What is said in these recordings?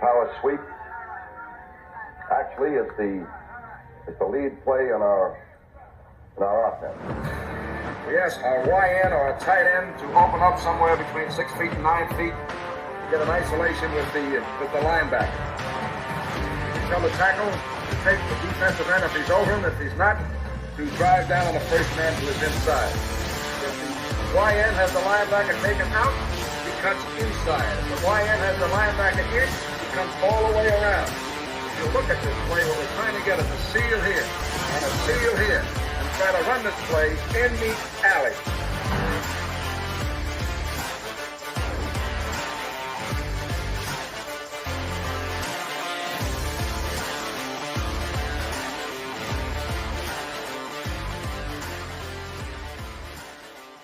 power sweep. Actually, it's the lead play in our offense. Yes, a YN or a tight end to open up somewhere between 6 feet and 9 feet. Get an isolation with the linebacker. Tell the tackle to take the defensive end if he's over him. If he's not, to drive down on the first man to his inside. If the YN has the linebacker taken out, he cuts inside. If the YN has the linebacker in, he comes all the way around. If you look at this play, what we're trying to get is a seal here and a seal here. Try to run this play in the alley.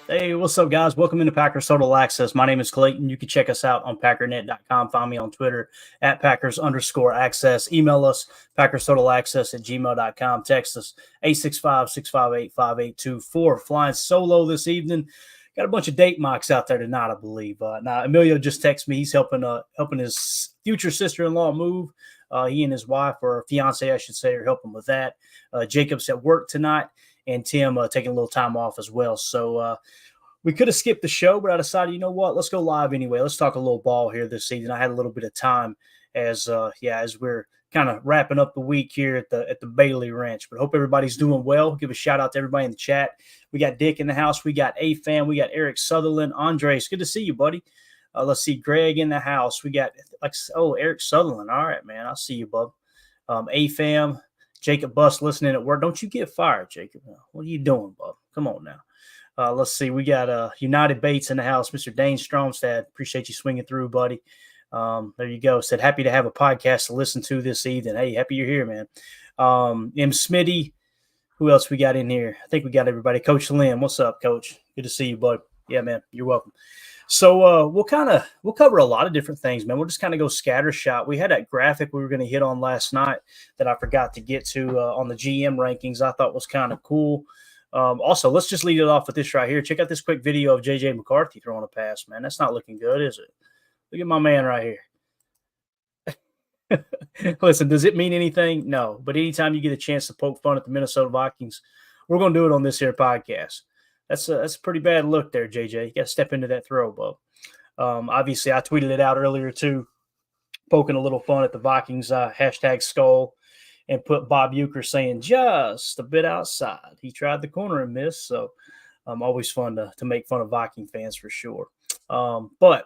Hey, what's up, guys? Welcome into Packers Total Access. My name is Clayton. You can check us out on packernet.com. Find me on Twitter at Packers_access. Email us, PackersTotalAccess@gmail.com. Text us, 865-658-5824. Flying solo this evening. Got a bunch of date mocks out there tonight, I believe. Now, Emilio just texted me. He's helping his future sister-in-law move. He and his wife, or fiance, I should say, are helping with that. Jacob's at work tonight. And Tim taking a little time off as well. So we could have skipped the show, but I decided, you know what? Let's go live anyway. Let's talk a little ball here this season. I had a little bit of time as we're kind of wrapping up the week here at the Bailey Ranch. But hope everybody's doing well. Give a shout out to everybody in the chat. We got Dick in the house. We got A-Fam. We got Eric Sutherland. Andres, good to see you, buddy. Let's see, Greg in the house. We got Eric Sutherland. All right, man. I'll see you, bub. A-Fam. Jacob Bus listening at work. Don't you get fired, Jacob. What are you doing, bub? Come on now. Let's see. We got United Bates in the house. Mr. Dane Stromstad. Appreciate you swinging through, buddy. There you go. Said, happy to have a podcast to listen to this evening. Hey, happy you're here, man. M. Smitty. Who else we got in here? I think we got everybody. Coach Lynn. What's up, Coach? Good to see you, bud. Yeah, man. You're welcome. So we'll cover a lot of different things, man. We'll just kind of go scattershot. We had that graphic we were going to hit on last night that I forgot to get to on the GM rankings. I thought was kind of cool. Also, let's just lead it off with this right here. Check out this quick video of J.J. McCarthy throwing a pass, man. That's not looking good, is it? Look at my man right here. Listen, does it mean anything? No. But anytime you get a chance to poke fun at the Minnesota Vikings, we're going to do it on this here podcast. That's a pretty bad look there, JJ. You got to step into that throw, bub. Obviously, I tweeted it out earlier, too, poking a little fun at the Vikings, hashtag skull, and put Bob Uecker saying just a bit outside. He tried the corner and missed, so always fun to make fun of Viking fans for sure. But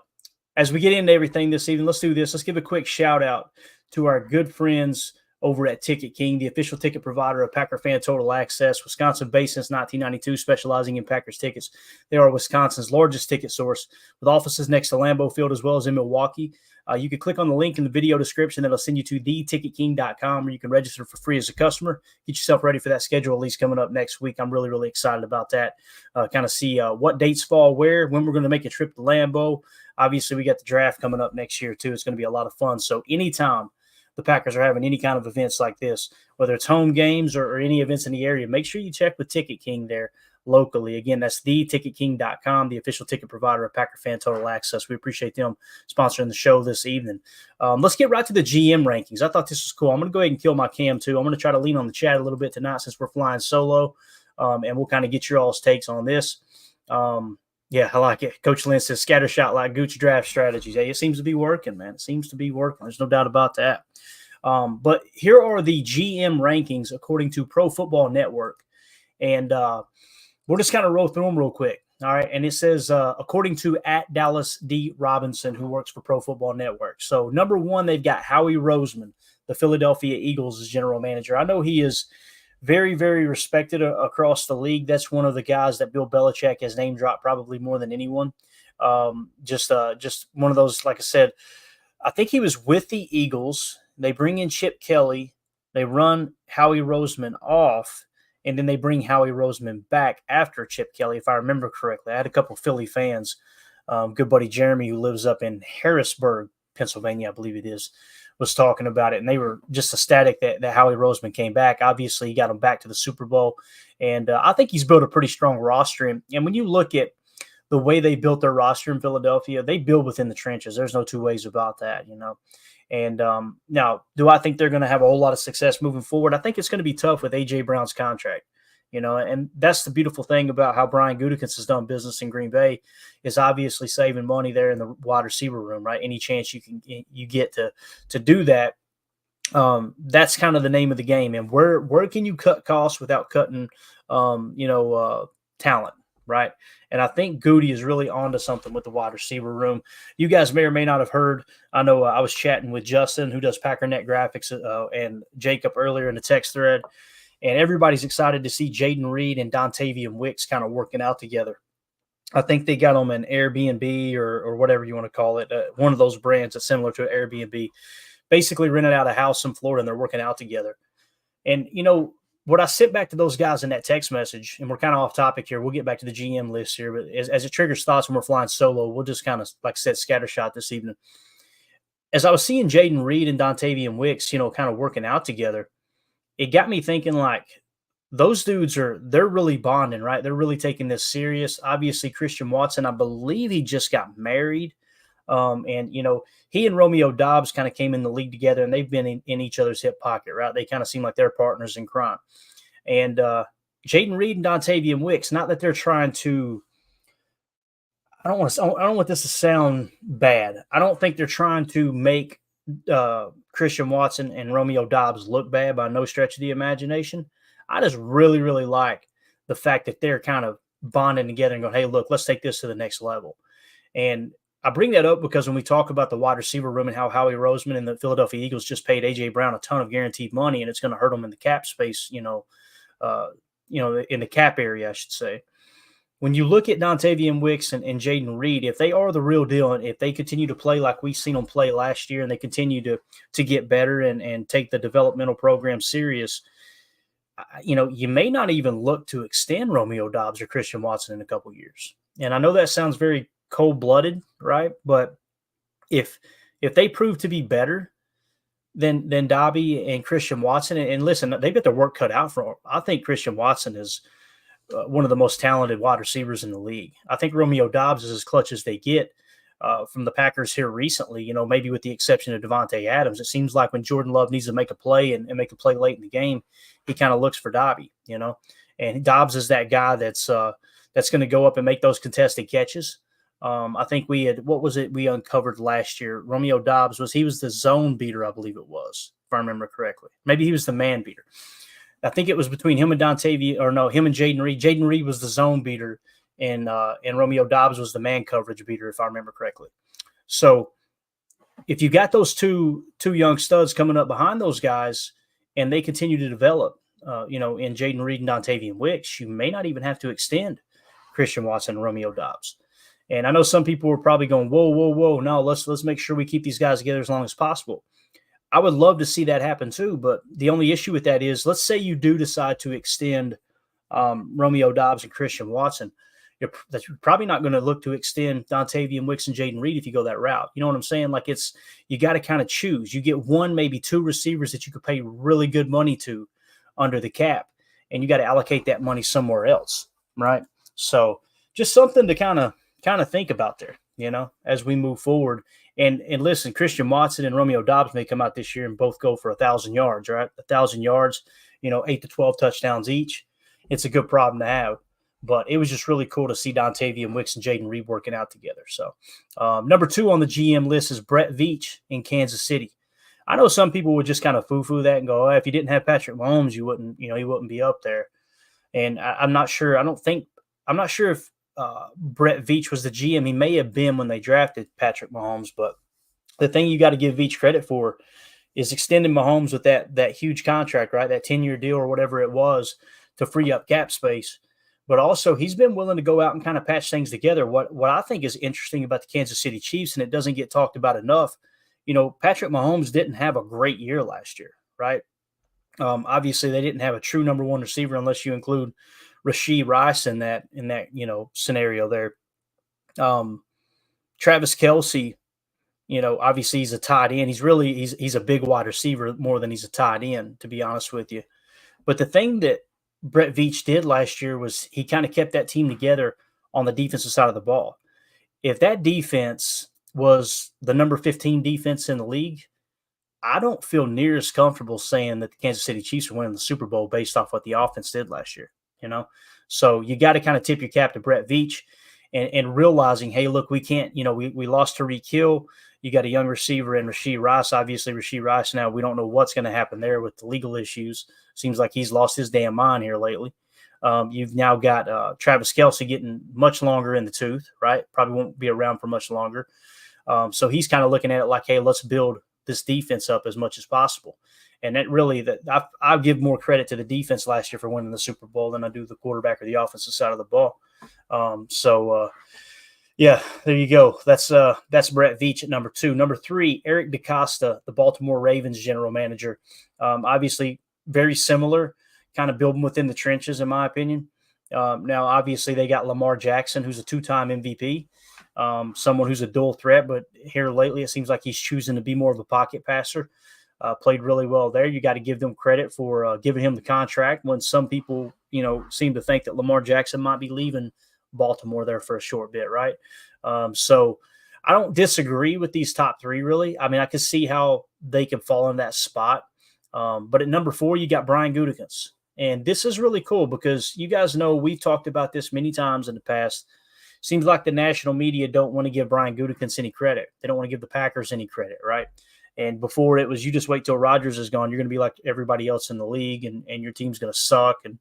as we get into everything this evening, let's do this. Let's give a quick shout-out to our good friends over at Ticket King, the official ticket provider of Packer Fan Total Access, Wisconsin-based since 1992, specializing in Packers tickets. They are Wisconsin's largest ticket source, with offices next to Lambeau Field as well as in Milwaukee. You can click on the link in the video description that'll send you to theticketking.com, where you can register for free as a customer. Get yourself ready for that schedule release coming up next week. I'm really, really excited about that. Kind of see what dates fall where, when we're going to make a trip to Lambeau. Obviously, we got the draft coming up next year, too. It's going to be a lot of fun. So anytime the Packers are having any kind of events like this, whether it's home games or any events in the area, make sure you check with Ticket King there locally. Again, that's theticketking.com, the official ticket provider of Packer Fan Total Access. We appreciate them sponsoring the show this evening. Let's get right to the GM rankings. I thought this was cool. I'm going to go ahead and kill my cam, too. I'm going to try to lean on the chat a little bit tonight since we're flying solo, and we'll kind of get your all's takes on this. Yeah, I like it. Coach Lynn says scattershot like Gooch draft strategies. Hey, it seems to be working, man. It seems to be working. There's no doubt about that. But here are the GM rankings according to Pro Football Network. And we'll just kind of roll through them real quick. All right. And it says, according to @DallasD.Robinson, who works for Pro Football Network. So number one, they've got Howie Roseman, the Philadelphia Eagles' general manager. I know he is very, very respected across the league. That's one of the guys that Bill Belichick has name dropped probably more than anyone. Just one of those, like I said, I think he was with the Eagles. They bring in Chip Kelly. They run Howie Roseman off, and then they bring Howie Roseman back after Chip Kelly, if I remember correctly. I had a couple of Philly fans, good buddy Jeremy, who lives up in Harrisburg, Pennsylvania, I believe it is, was talking about it, and they were just ecstatic that Howie Roseman came back. Obviously, he got him back to the Super Bowl, and I think he's built a pretty strong roster. And when you look at the way they built their roster in Philadelphia, they build within the trenches. There's no two ways about that, you know. And now, do I think they're going to have a whole lot of success moving forward? I think it's going to be tough with A.J. Brown's contract. And that's the beautiful thing about how Brian Gutekunst has done business in Green Bay is obviously saving money there in the wide receiver room, right? Any chance you get to do that, that's kind of the name of the game. And where can you cut costs without cutting, talent, right? And I think Goody is really onto something with the wide receiver room. You guys may or may not have heard. I know I was chatting with Justin, who does Packernet Graphics, and Jacob earlier in the text thread. And everybody's excited to see Jaden Reed and Dontavian Wicks kind of working out together. I think they got them an Airbnb or whatever you want to call it, one of those brands that's similar to an Airbnb. Basically rented out a house in Florida, and they're working out together. And, what I sent back to those guys in that text message, and we're kind of off topic here. We'll get back to the GM list here, but as it triggers thoughts when we're flying solo, we'll just kind of, like I said, scattershot this evening. As I was seeing Jaden Reed and Dontavian Wicks, kind of working out together, it got me thinking, like, those dudes they're really bonding, right? They're really taking this serious. Obviously, Christian Watson, I believe he just got married. And he and Romeo Doubs kind of came in the league together, and they've been in each other's hip pocket, right? They kind of seem like they're partners in crime. And Jaden Reed and Dontavian Wicks, not that they're trying to, I don't want this to sound bad. I don't think they're trying to make Christian Watson and Romeo Doubs look bad by no stretch of the imagination. I just really, really like the fact that they're kind of bonding together and going, hey, look, let's take this to the next level. And I bring that up because when we talk about the wide receiver room and how Howie Roseman and the Philadelphia Eagles just paid A.J. Brown a ton of guaranteed money, and it's going to hurt them in the cap space, in the cap area, I should say. When you look at Dontavian Wicks and Jaden Reed, if they are the real deal, and if they continue to play like we've seen them play last year, and they continue to get better and take the developmental program serious, you may not even look to extend Romeo Doubs or Christian Watson in a couple years. And I know that sounds very cold-blooded, right? But if they prove to be better than Dobby and Christian Watson, and listen, they've got their work cut out for them. I think Christian Watson is one of the most talented wide receivers in the league. I think Romeo Doubs is as clutch as they get from the Packers here recently, maybe with the exception of Devontae Adams. It seems like when Jordan Love needs to make a play and make a play late in the game, he kind of looks for Dobby, and Doubs is that guy that's going to go up and make those contested catches. I think we uncovered last year? Romeo Doubs was the zone beater, I believe it was, if I remember correctly. Maybe he was the man beater. I think it was between him and him and Jaden Reed. Jaden Reed was the zone beater, and Romeo Doubs was the man coverage beater, if I remember correctly. So if you got those two young studs coming up behind those guys, and they continue to develop, in Jaden Reed and Dontavian Wicks, you may not even have to extend Christian Watson and Romeo Doubs. And I know some people were probably going, whoa, no, let's make sure we keep these guys together as long as possible. I would love to see that happen too, but the only issue with that is, let's say you do decide to extend Romeo Doubs and Christian Watson. You're probably not going to look to extend Dontavian Wicks and Jaden Reed if you go that route. You know what I'm saying? Like, you got to kind of choose. You get one, maybe two receivers that you could pay really good money to under the cap, and you got to allocate that money somewhere else, right? So just something to kind of think about there, as we move forward. And listen, Christian Watson and Romeo Doubs may come out this year and both go for 1,000 yards, right? 1,000 yards, 8 to 12 touchdowns each. It's a good problem to have. But it was just really cool to see Dontavian Wicks and Jaden Reed working out together. So number 2 on the GM list is Brett Veach in Kansas City. I know some people would just kind of foo-foo that and go, if you didn't have Patrick Mahomes, you wouldn't, he wouldn't be up there. And I'm not sure. I'm not sure if Brett Veach was the GM. He may have been when they drafted Patrick Mahomes, but the thing you got to give Veach credit for is extending Mahomes with that huge contract, right? That 10-year deal or whatever it was to free up cap space. But also he's been willing to go out and kind of patch things together. What I think is interesting about the Kansas City Chiefs, and it doesn't get talked about enough, Patrick Mahomes didn't have a great year last year, right? Obviously they didn't have a true number 1 receiver unless you include Rashee Rice in that scenario there. Travis Kelce, obviously he's a tight end. He's a big wide receiver more than he's a tight end, to be honest with you. But the thing that Brett Veach did last year was he kind of kept that team together on the defensive side of the ball. If that defense was the number 15 defense in the league, I don't feel near as comfortable saying that the Kansas City Chiefs are winning the Super Bowl based off what the offense did last year, you know? So you got to kind of tip your cap to Brett Veach and realizing, hey, look, we can't, we lost Tariq Hill. You got a young receiver in Rashee Rice. Obviously, Rashee Rice now, we don't know what's going to happen there with the legal issues. Seems like he's lost his damn mind here lately. You've now got Travis Kelce getting much longer in the tooth, right? Probably won't be around for much longer. So he's kind of looking at it like, hey, let's build this defense up as much as possible. And that really, I give more credit to the defense last year for winning the Super Bowl than I do the quarterback or the offensive side of the ball. Yeah, there you go. That's Brett Veach at number 2. Number 3, Eric DeCosta, the Baltimore Ravens general manager. Obviously, very similar, kind of building within the trenches, in my opinion. Now, obviously, they got Lamar Jackson, who's a 2-time MVP, someone who's a dual threat, but here lately it seems like he's choosing to be more of a pocket passer. Played really well there. You got to give them credit for giving him the contract when some people, seem to think that Lamar Jackson might be leaving Baltimore there for a short bit, right? So I don't disagree with these top 3, really. I mean, I can see how they can fall in that spot. But at number 4, you got Brian Gutekunst. And this is really cool because you guys know we've talked about this many times in the past. Seems like the national media don't want to give Brian Gutekunst any credit. They don't want to give the Packers any credit, right? And before it was, you just wait till Rodgers is gone. You're going to be like everybody else in the league, and your team's going to suck. And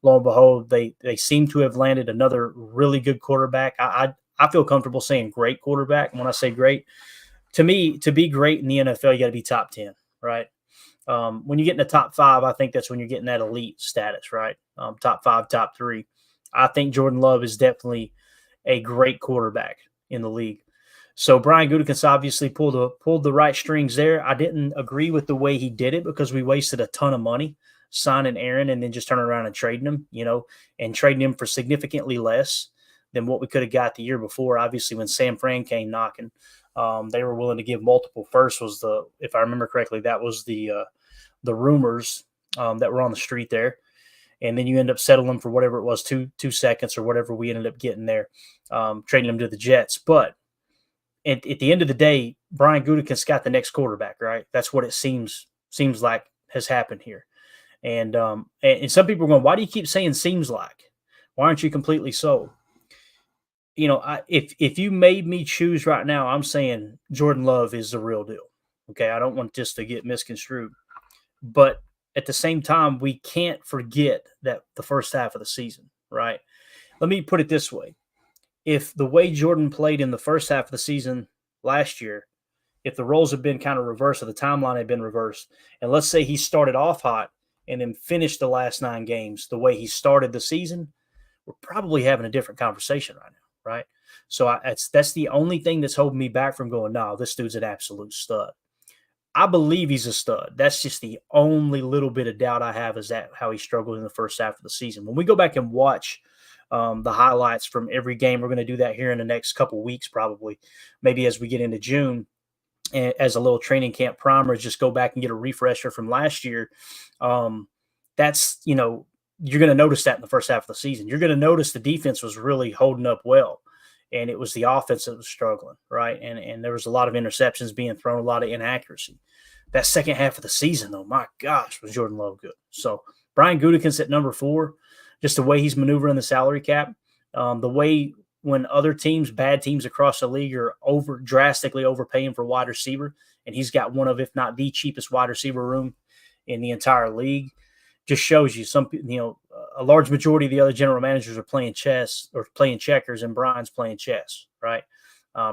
lo and behold, they seem to have landed another really good quarterback. I feel comfortable saying great quarterback. And when I say great, to me, to be great in the NFL, you got to be top 10, right? When you get in the top 5, I think that's when you're getting that elite status, right? Top 5, top 3. I think Jordan Love is definitely a great quarterback in the league. So Brian Gutekunst obviously pulled the right strings there. I didn't agree with the way he did it because we wasted a ton of money signing Aaron and then just turning around and trading him, and trading him for significantly less than what we could have got the year before. Obviously, when Sam Fran came knocking, they were willing to give multiple firsts. If I remember correctly, that was the rumors that were on the street there. And then you end up settling for whatever it was, 2 seconds or whatever we ended up getting there, trading him to the Jets. But at the end of the day, Brian Gutekunst got the next quarterback, right? That's what it seems like has happened here. And some people are going, why do you keep saying seems like? Why aren't you completely sold? If you made me choose right now, I'm saying Jordan Love is the real deal. Okay, I don't want this to get misconstrued. But at the same time, we can't forget that the first half of the season, right? Let me put it this way. If the way Jordan played in the first half of the season last year, if the roles had been kind of reversed or the timeline had been reversed, and let's say he started off hot and then finished the last 9 games the way he started the season, we're probably having a different conversation right now, right? So that's the only thing that's holding me back from going, no, this dude's an absolute stud. I believe he's a stud. That's just the only little bit of doubt I have is that how he struggled in the first half of the season. When we go back and watch the highlights from every game, we're going to do that here in the next couple of weeks probably, maybe as we get into June, as a little training camp primer, just go back and get a refresher from last year. That's, you're going to notice that in the first half of the season. You're going to notice the defense was really holding up well, and it was the offense that was struggling, right? And there was a lot of interceptions being thrown, a lot of inaccuracy. That second half of the season, though, my gosh, was Jordan Love good. So Brian Gutekunst at number 4, just the way he's maneuvering the salary cap, the way when other teams, bad teams across the league are drastically overpaying for wide receiver, and he's got one of, if not the cheapest wide receiver room in the entire league, just shows you a large majority of the other general managers are playing chess or playing checkers, and Brian's playing chess, right?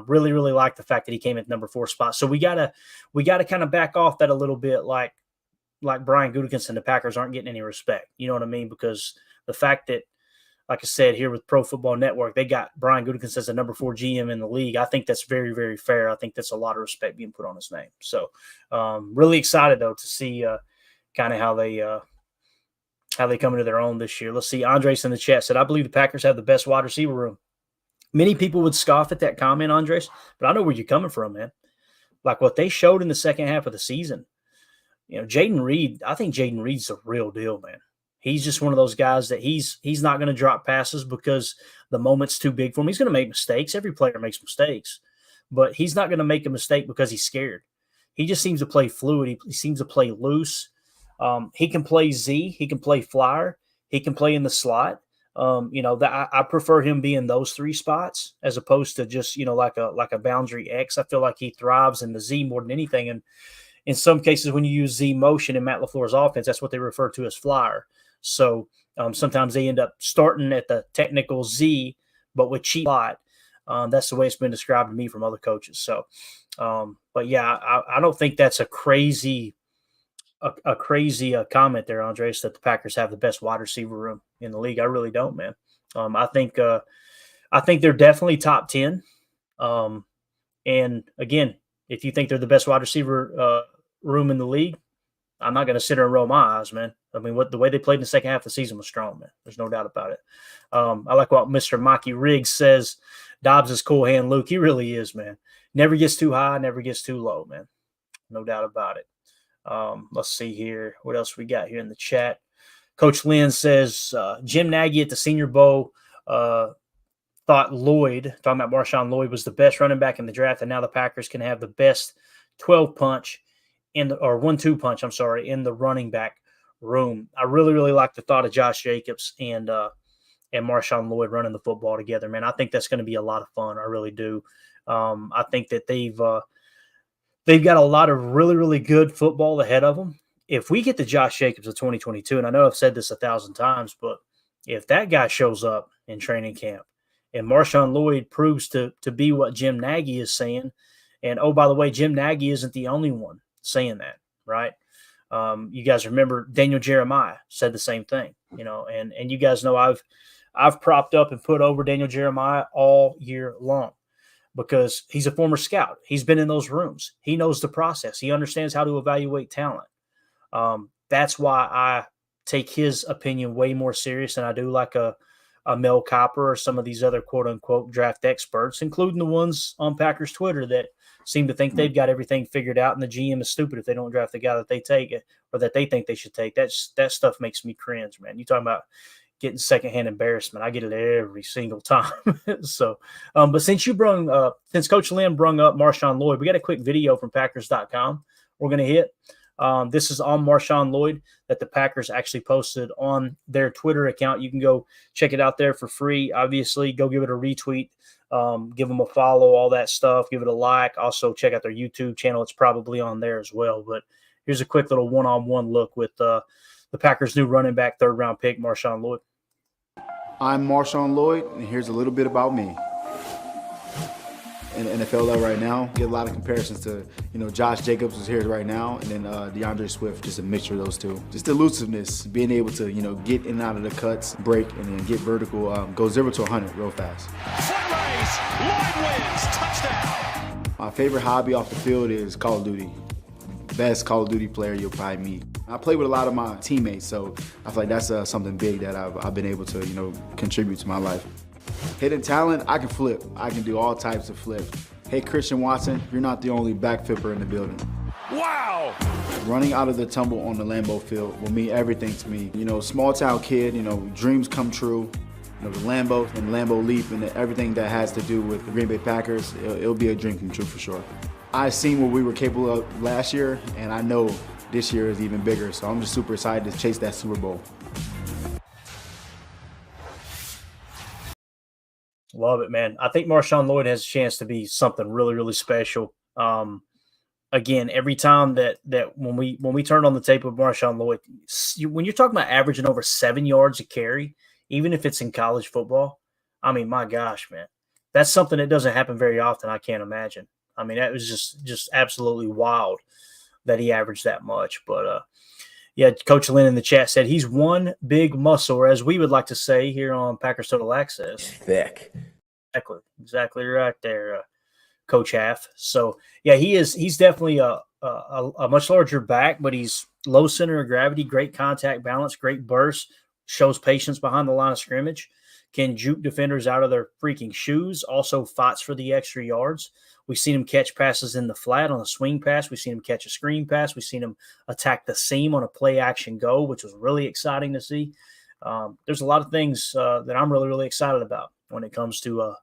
Really, really like the fact that he came at number 4 spot. So we gotta kind of back off that a little bit, like Brian Gutekunst and the Packers aren't getting any respect. You know what I mean? Because the fact that, like I said, here with Pro Football Network, they got Brian Gutekunst as the number 4 GM in the league. I think that's very, very fair. I think that's a lot of respect being put on his name. So really excited, though, to see kind of how they come into their own this year. Let's see. Andres in the chat said, I believe the Packers have the best wide receiver room. Many people would scoff at that comment, Andres, but I know where you're coming from, man. Like what they showed in the second half of the season, Jayden Reed, I think Jayden Reed's the real deal, man. He's just one of those guys that he's not going to drop passes because the moment's too big for him. He's going to make mistakes. Every player makes mistakes, but he's not going to make a mistake because he's scared. He just seems to play fluid. He seems to play loose. He can play Z. He can play flyer. He can play in the slot. I prefer him being those three spots as opposed to just, like a boundary X. I feel like he thrives in the Z more than anything. And in some cases, when you use Z motion in Matt LaFleur's offense, that's what they refer to as flyer. So sometimes they end up starting at the technical Z, but with cheap slot. That's the way it's been described to me from other coaches. So, but yeah, I don't think that's a crazy comment there, Andres, that the Packers have the best wide receiver room in the league. I really don't, man. I think they're definitely top 10. And again, if you think they're the best wide receiver room in the league, I'm not going to sit there and roll my eyes, man. I mean, the way they played in the second half of the season was strong, man. There's no doubt about it. I like what Mr. Maki Riggs says. Dobbs is cool hand Luke. He really is, man. Never gets too high, never gets too low, man. No doubt about it. Let's see here. What else we got here in the chat? Coach Lynn says Jim Nagy at the Senior Bowl thought Lloyd, talking about Marshon Lloyd, was the best running back in the draft, and now the Packers can have the best 12 punch or 1-2 punch, in the running back room. I really, really like the thought of Josh Jacobs and Marshon Lloyd running the football together, man. I think that's going to be a lot of fun. I really do. I think that they've got a lot of really, really good football ahead of them. If we get the Josh Jacobs of 2022, and I know I've said this 1,000 times, but if that guy shows up in training camp and Marshon Lloyd proves to be what Jim Nagy is saying, and oh, by the way, Jim Nagy isn't the only one saying that, right? You guys remember Daniel Jeremiah said the same thing, and you guys know I've propped up and put over Daniel Jeremiah all year long because he's a former scout. He's been in those rooms. He knows the process. He understands how to evaluate talent. That's why I take his opinion way more serious than I do like a Mel Kiper or some of these other quote-unquote draft experts, including the ones on Packers Twitter that seem to think they've got everything figured out and the GM is stupid if they don't draft the guy that they take or that they think they should take. That stuff makes me cringe, man. You talking about getting secondhand embarrassment. I get it every single time. So, but since Coach Lynn brung up Marshon Lloyd, we got a quick video from Packers.com we're going to hit. This is on Marshon Lloyd that the Packers actually posted on their Twitter account. You can go check it out there for free. Obviously, go give it a retweet, give them a follow, all that stuff. Give it a like. Also, check out their YouTube channel. It's probably on there as well. But here's a quick little one-on-one look with the Packers' new running back, third-round pick, Marshon Lloyd. I'm Marshon Lloyd, and here's a little bit about me. In the NFL level right now, get a lot of comparisons to, Josh Jacobs is here right now, and then DeAndre Swift, just a mixture of those two. Just elusiveness, being able to, get in and out of the cuts, break, and then get vertical, go 0 to 100 real fast. Foot race, Lloyd wins, touchdown. My favorite hobby off the field is Call of Duty. Best Call of Duty player you'll probably meet. I play with a lot of my teammates, so I feel like that's something big that I've been able to, contribute to my life. Hidden talent, I can flip. I can do all types of flips. Hey, Christian Watson, you're not the only back flipper in the building. Wow! Running out of the tumble on the Lambeau field will mean everything to me. Small town kid, dreams come true. The Lambeau and Lambeau Leap and everything that has to do with the Green Bay Packers, it'll be a dream come true for sure. I've seen what we were capable of last year, and I know this year is even bigger, so I'm just super excited to chase that Super Bowl. Love it, man. I think Marshon Lloyd has a chance to be something really, really special. Again, every time that when we turn on the tape of Marshon Lloyd, when you're talking about averaging over 7 yards a carry, even if it's in college football, I mean, my gosh, man, that's something that doesn't happen very often. I can't imagine. I mean, that was just absolutely wild that he averaged that much. But yeah, Coach Lynn in the chat said he's one big muscle, or as we would like to say here on Packers Total Access. Thick. Exactly right there, Coach Half. So yeah, he's definitely a much larger back, but he's low center of gravity, great contact balance, great burst, shows patience behind the line of scrimmage, can juke defenders out of their freaking shoes, also fights for the extra yards. We've seen him catch passes in the flat on a swing pass. We've seen him catch a screen pass. We've seen him attack the seam on a play action go, which was really exciting to see. There's a lot of things that I'm really, really excited about when it comes to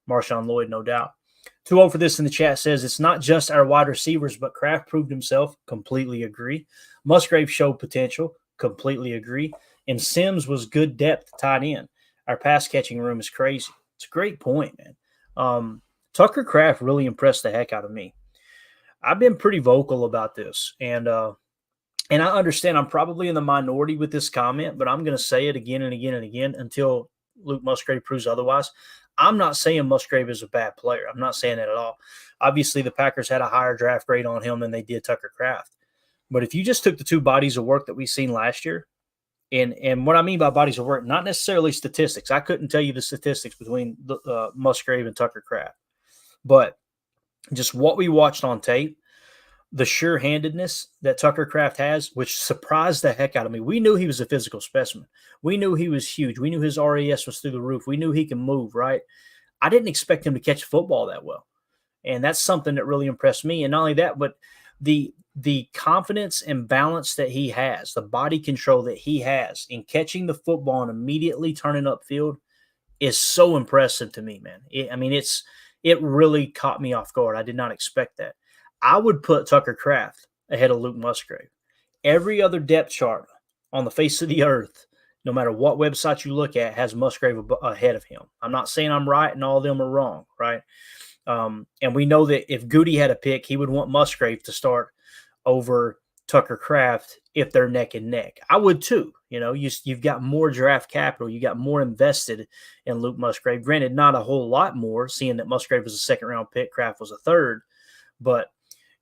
Marshon Lloyd, no doubt. 2-0 for this in the chat says, it's not just our wide receivers, but Kraft proved himself. Completely agree. Musgrave showed potential. Completely agree. And Sims was good depth tight end. Our pass catching room is crazy. It's a great point, man. Tucker Kraft really impressed the heck out of me. I've been pretty vocal about this, and I understand I'm probably in the minority with this comment, but I'm going to say it again and again and again until Luke Musgrave proves otherwise. I'm not saying Musgrave is a bad player. I'm not saying that at all. Obviously, the Packers had a higher draft grade on him than they did Tucker Kraft. But if you just took the two bodies of work that we've seen last year, and what I mean by bodies of work, not necessarily statistics. I couldn't tell you the statistics between Musgrave and Tucker Kraft. But just what we watched on tape, the sure-handedness that Tucker Kraft has, which surprised the heck out of me. We knew he was a physical specimen. We knew he was huge. We knew his RAS was through the roof. We knew he can move, right? I didn't expect him to catch football that well. And that's something that really impressed me. And not only that, but the confidence and balance that he has, the body control that he has in catching the football and immediately turning upfield is so impressive to me, man. It really caught me off guard. I did not expect that. I would put Tucker Kraft ahead of Luke Musgrave. Every other depth chart on the face of the earth, no matter what website you look at, has Musgrave ahead of him. I'm not saying I'm right and all of them are wrong, right? And we know that if Goody had a pick, he would want Musgrave to start over Tucker Kraft if they're neck and neck. I would too. You know, you've got more draft capital. You got more invested in Luke Musgrave. Granted, not a whole lot more, seeing that Musgrave was a second-round pick, Kraft was a third. But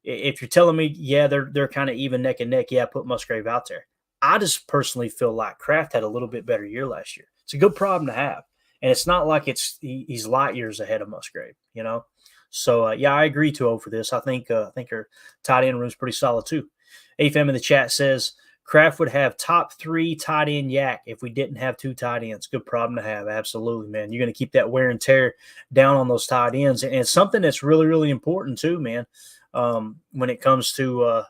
if you're telling me, yeah, they're kind of even neck and neck, yeah, put Musgrave out there. I just personally feel like Kraft had a little bit better year last year. It's a good problem to have. And it's not like he's light years ahead of Musgrave, you know? So, yeah, I agree 2-0 for this. I think our tight end room is pretty solid too. AFM in the chat says, Kraft would have top 3 tight end yak if we didn't have 2 tight ends. Good problem to have. Absolutely, man. You're going to keep that wear and tear down on those tight ends. And it's something that's really, really important too, man, when it comes to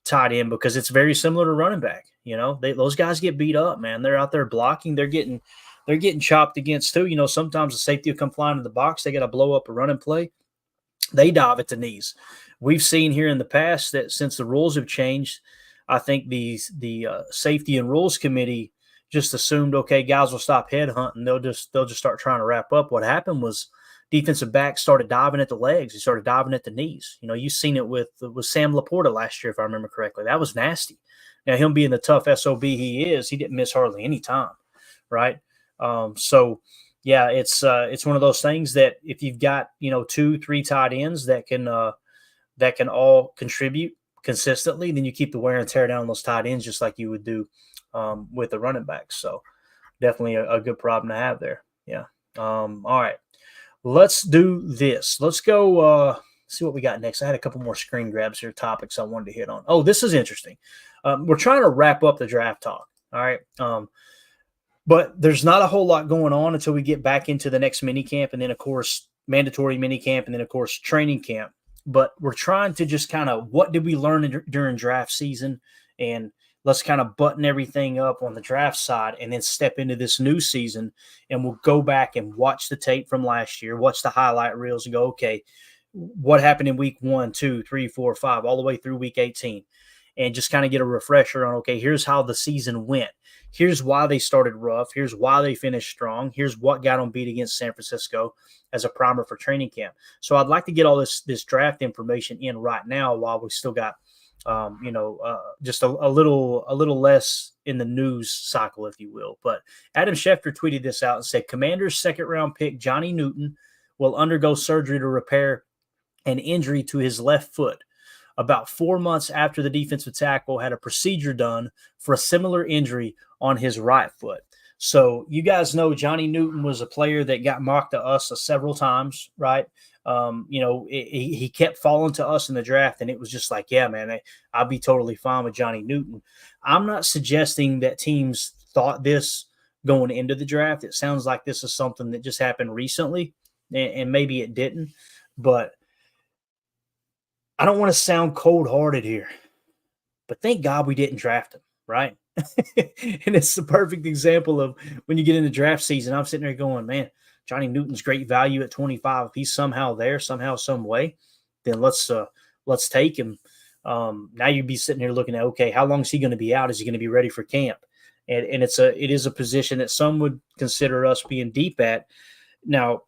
tight end, because it's very similar to running back. You know, those guys get beat up, man. They're out there blocking. They're getting chopped against too. You know, sometimes the safety will come flying in the box. They got to blow up a running play. They dive at the knees. We've seen here in the past that since the rules have changed, I think the safety and rules committee just assumed, okay, guys will stop headhunting. They'll just start trying to wrap up. What happened was defensive backs started diving at the legs. They started diving at the knees. You know, you've seen it with Sam Laporta last year, if I remember correctly. That was nasty. Now, him being the tough SOB he is, he didn't miss hardly any time, right? So, yeah, it's one of those things that if you've got, 2-3 tight ends that can all contribute consistently, then you keep the wear and tear down on those tight ends just like you would do with the running backs. So definitely a good problem to have there. Yeah. All right. Let's do this. Let's go see what we got next. I had a couple more screen grabs here, topics I wanted to hit on. Oh, this is interesting. We're trying to wrap up the draft talk. All right. But there's not a whole lot going on until we get back into the next mini camp, and then, of course, mandatory mini camp, and then, of course, training camp. But we're trying to just kind of, what did we learn during draft season? And let's kind of button everything up on the draft side and then step into this new season. And we'll go back and watch the tape from last year, watch the highlight reels and go, okay, what happened in week 1, 2, 3, 4, 5, all the way through week 18. And just kind of get a refresher on, okay, here's how the season went. Here's why they started rough. Here's why they finished strong. Here's what got them beat against San Francisco as a primer for training camp. So I'd like to get all this draft information in right now while we still got, just a little less in the news cycle, if you will. But Adam Schefter tweeted this out and said, Commanders' second-round pick Johnny Newton will undergo surgery to repair an injury to his left foot. About 4 months after the defensive tackle had a procedure done for a similar injury on his right foot. So you guys know Johnny Newton was a player that got mocked to us several times, right? He kept falling to us in the draft, and it was just like, yeah, man, I'll be totally fine with Johnny Newton. I'm not suggesting that teams thought this going into the draft. It sounds like this is something that just happened recently, and maybe it didn't, but I don't want to sound cold-hearted here, but thank God we didn't draft him, right? And it's the perfect example of when you get into draft season, I'm sitting there going, man, Johnny Newton's great value at 25. If he's somehow there, somehow, some way, then let's take him. Now you'd be sitting here looking at, okay, how long is he going to be out? Is he going to be ready for camp? And it is a position that some would consider us being deep at. Now,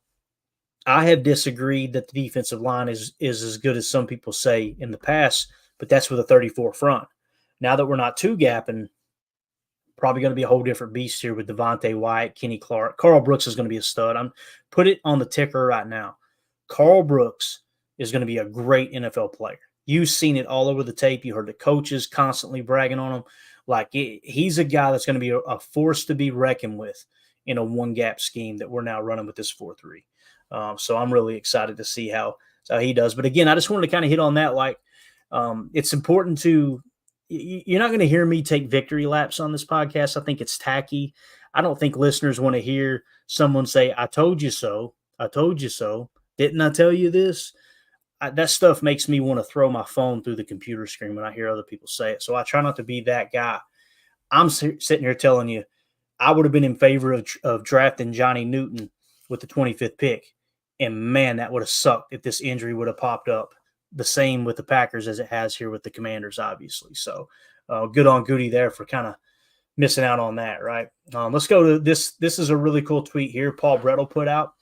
I have disagreed that the defensive line is as good as some people say in the past, but that's with a 34 front. Now that we're not two-gapping, probably going to be a whole different beast here with Devontae Wyatt, Kenny Clark. Carl Brooks is going to be a stud. Put it on the ticker right now. Carl Brooks is going to be a great NFL player. You've seen it all over the tape. You heard the coaches constantly bragging on him. Like, he's a guy that's going to be a force to be reckoned with in a one-gap scheme that we're now running with this 4-3. So I'm really excited to see how he does. But again, I just wanted to kind of hit on that. Like, it's important to – you're not going to hear me take victory laps on this podcast. I think it's tacky. I don't think listeners want to hear someone say, I told you so. I told you so. Didn't I tell you this? That stuff makes me want to throw my phone through the computer screen when I hear other people say it. So I try not to be that guy. I'm sitting here telling you I would have been in favor of drafting Johnny Newton with the 25th pick. And, man, that would have sucked if this injury would have popped up. The same with the Packers as it has here with the Commanders, obviously. So good on Goody there for kind of missing out on that, right? Let's go to this. This is a really cool tweet here Paul Brettel put out.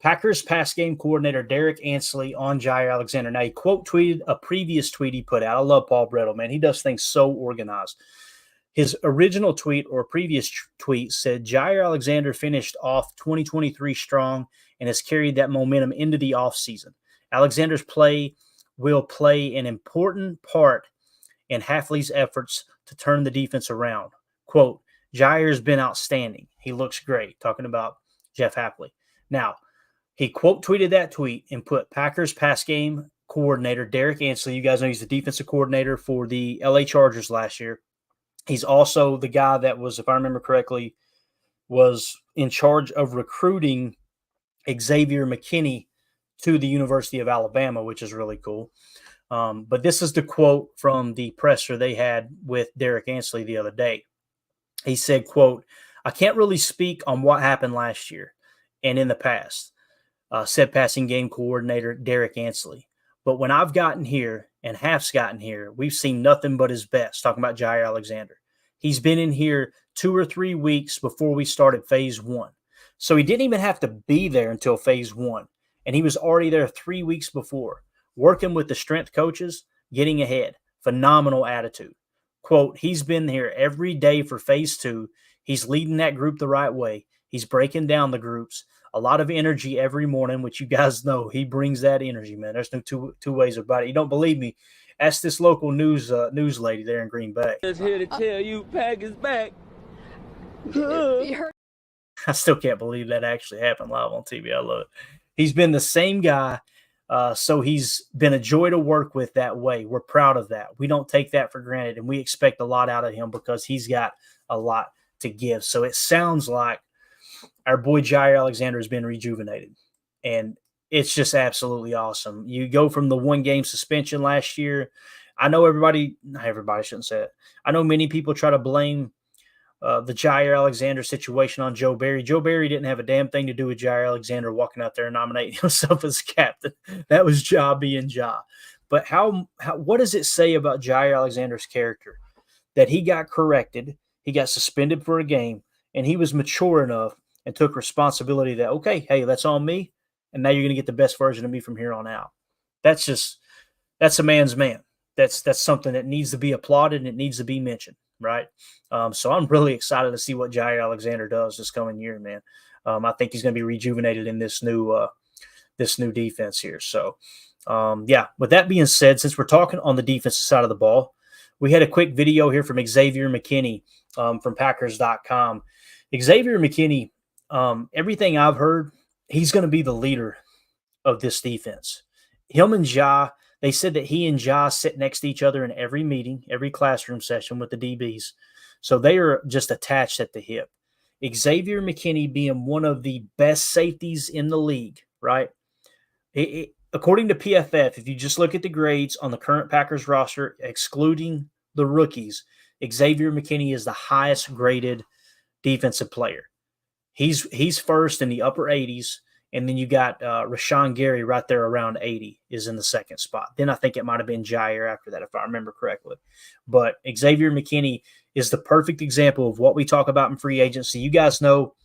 Packers pass game coordinator Derek Ansley on Jair Alexander. Now, he quote tweeted a previous tweet he put out. I love Paul Brettel, man. He does things so organized. His original tweet or previous tweet said, Jair Alexander finished off 2023 strong and has carried that momentum into the offseason. Alexander's play will play an important part in Hafley's efforts to turn the defense around. Quote, Jair's been outstanding. He looks great. Talking about Jeff Hafley. Now, he quote tweeted that tweet and put Packers pass game coordinator Derek Ansley. You guys know he's the defensive coordinator for the LA Chargers last year. He's also the guy that was, if I remember correctly, was in charge of recruiting Xavier McKinney to the University of Alabama, which is really cool. But this is the quote from the presser they had with Derek Ansley the other day. He said, quote, I can't really speak on what happened last year and in the past, said passing game coordinator Derek Ansley. But when I've gotten here and Half's gotten here, we've seen nothing but his best, talking about Jair Alexander. He's been in here 2 or 3 weeks before we started phase 1. So he didn't even have to be there until phase 1. And he was already there 3 weeks before, working with the strength coaches, getting ahead. Phenomenal attitude. Quote, he's been here every day for phase 2. He's leading that group the right way. He's breaking down the groups. A lot of energy every morning, which you guys know he brings that energy, man. There's no two ways about it. You don't believe me? Ask this local news lady there in Green Bay. Just here to tell you, Pack is back. I still can't believe that actually happened live on TV. I love it. He's been the same guy, so he's been a joy to work with that way. We're proud of that. We don't take that for granted, and we expect a lot out of him because he's got a lot to give. So it sounds like our boy Jair Alexander has been rejuvenated, and it's just absolutely awesome. You go from the 1-game suspension last year. I know everybody shouldn't say it. I know many people try to blame the Jair Alexander situation on Joe Barry. Joe Barry didn't have a damn thing to do with Jair Alexander walking out there and nominating himself as captain. That was Ja being Ja. But what does it say about Jair Alexander's character? That he got corrected, he got suspended for a game, and he was mature enough and took responsibility that, okay, hey, that's on me, and now you're going to get the best version of me from here on out. That's a man's man. That's something that needs to be applauded and it needs to be mentioned, right? So I'm really excited to see what Jair Alexander does this coming year, man. I think he's going to be rejuvenated in this new defense here. So, with that being said, since we're talking on the defensive side of the ball, we had a quick video here from Xavier McKinney from Packers.com. Xavier McKinney, everything I've heard, he's going to be the leader of this defense. Him and Ja, they said that he and Ja sit next to each other in every meeting, every classroom session with the DBs. So they are just attached at the hip. Xavier McKinney being one of the best safeties in the league, right? According to PFF, if you just look at the grades on the current Packers roster, excluding the rookies, Xavier McKinney is the highest graded defensive player. He's first in the upper 80s, and then you got Rashawn Gary right there around 80 is in the second spot. Then I think it might have been Jair after that, if I remember correctly. But Xavier McKinney is the perfect example of what we talk about in free agency. You guys know,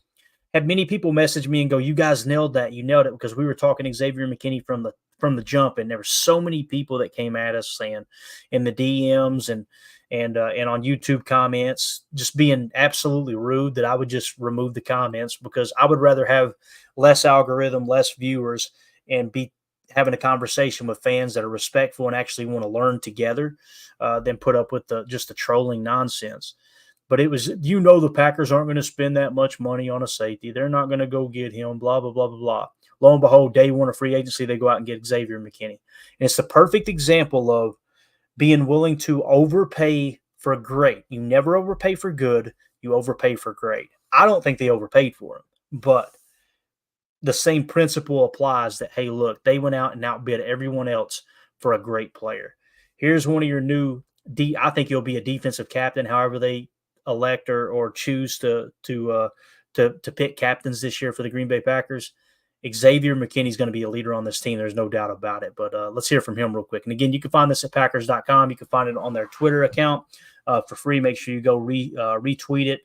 had many people message me and go, "You guys nailed that. You nailed it," because we were talking Xavier McKinney from the jump, and there were so many people that came at us saying in the DMs and on YouTube comments, just being absolutely rude, that I would just remove the comments, because I would rather have less algorithm, less viewers, and be having a conversation with fans that are respectful and actually want to learn together than put up with just the trolling nonsense. But it was, the Packers aren't going to spend that much money on a safety. They're not going to go get him, blah, blah, blah, blah, blah. Lo and behold, day one of free agency, they go out and get Xavier McKinney. And it's the perfect example of being willing to overpay for great. You never overpay for good. You overpay for great. I don't think they overpaid for him, but the same principle applies that, hey, look, they went out and outbid everyone else for a great player. Here's one of your new I think he'll be a defensive captain, however they elect or choose to pick captains this year for the Green Bay Packers. Xavier McKinney is going to be a leader on this team. There's no doubt about it. But let's hear from him real quick. And again, you can find this at Packers.com. You can find it on their Twitter account for free. Make sure you go retweet it,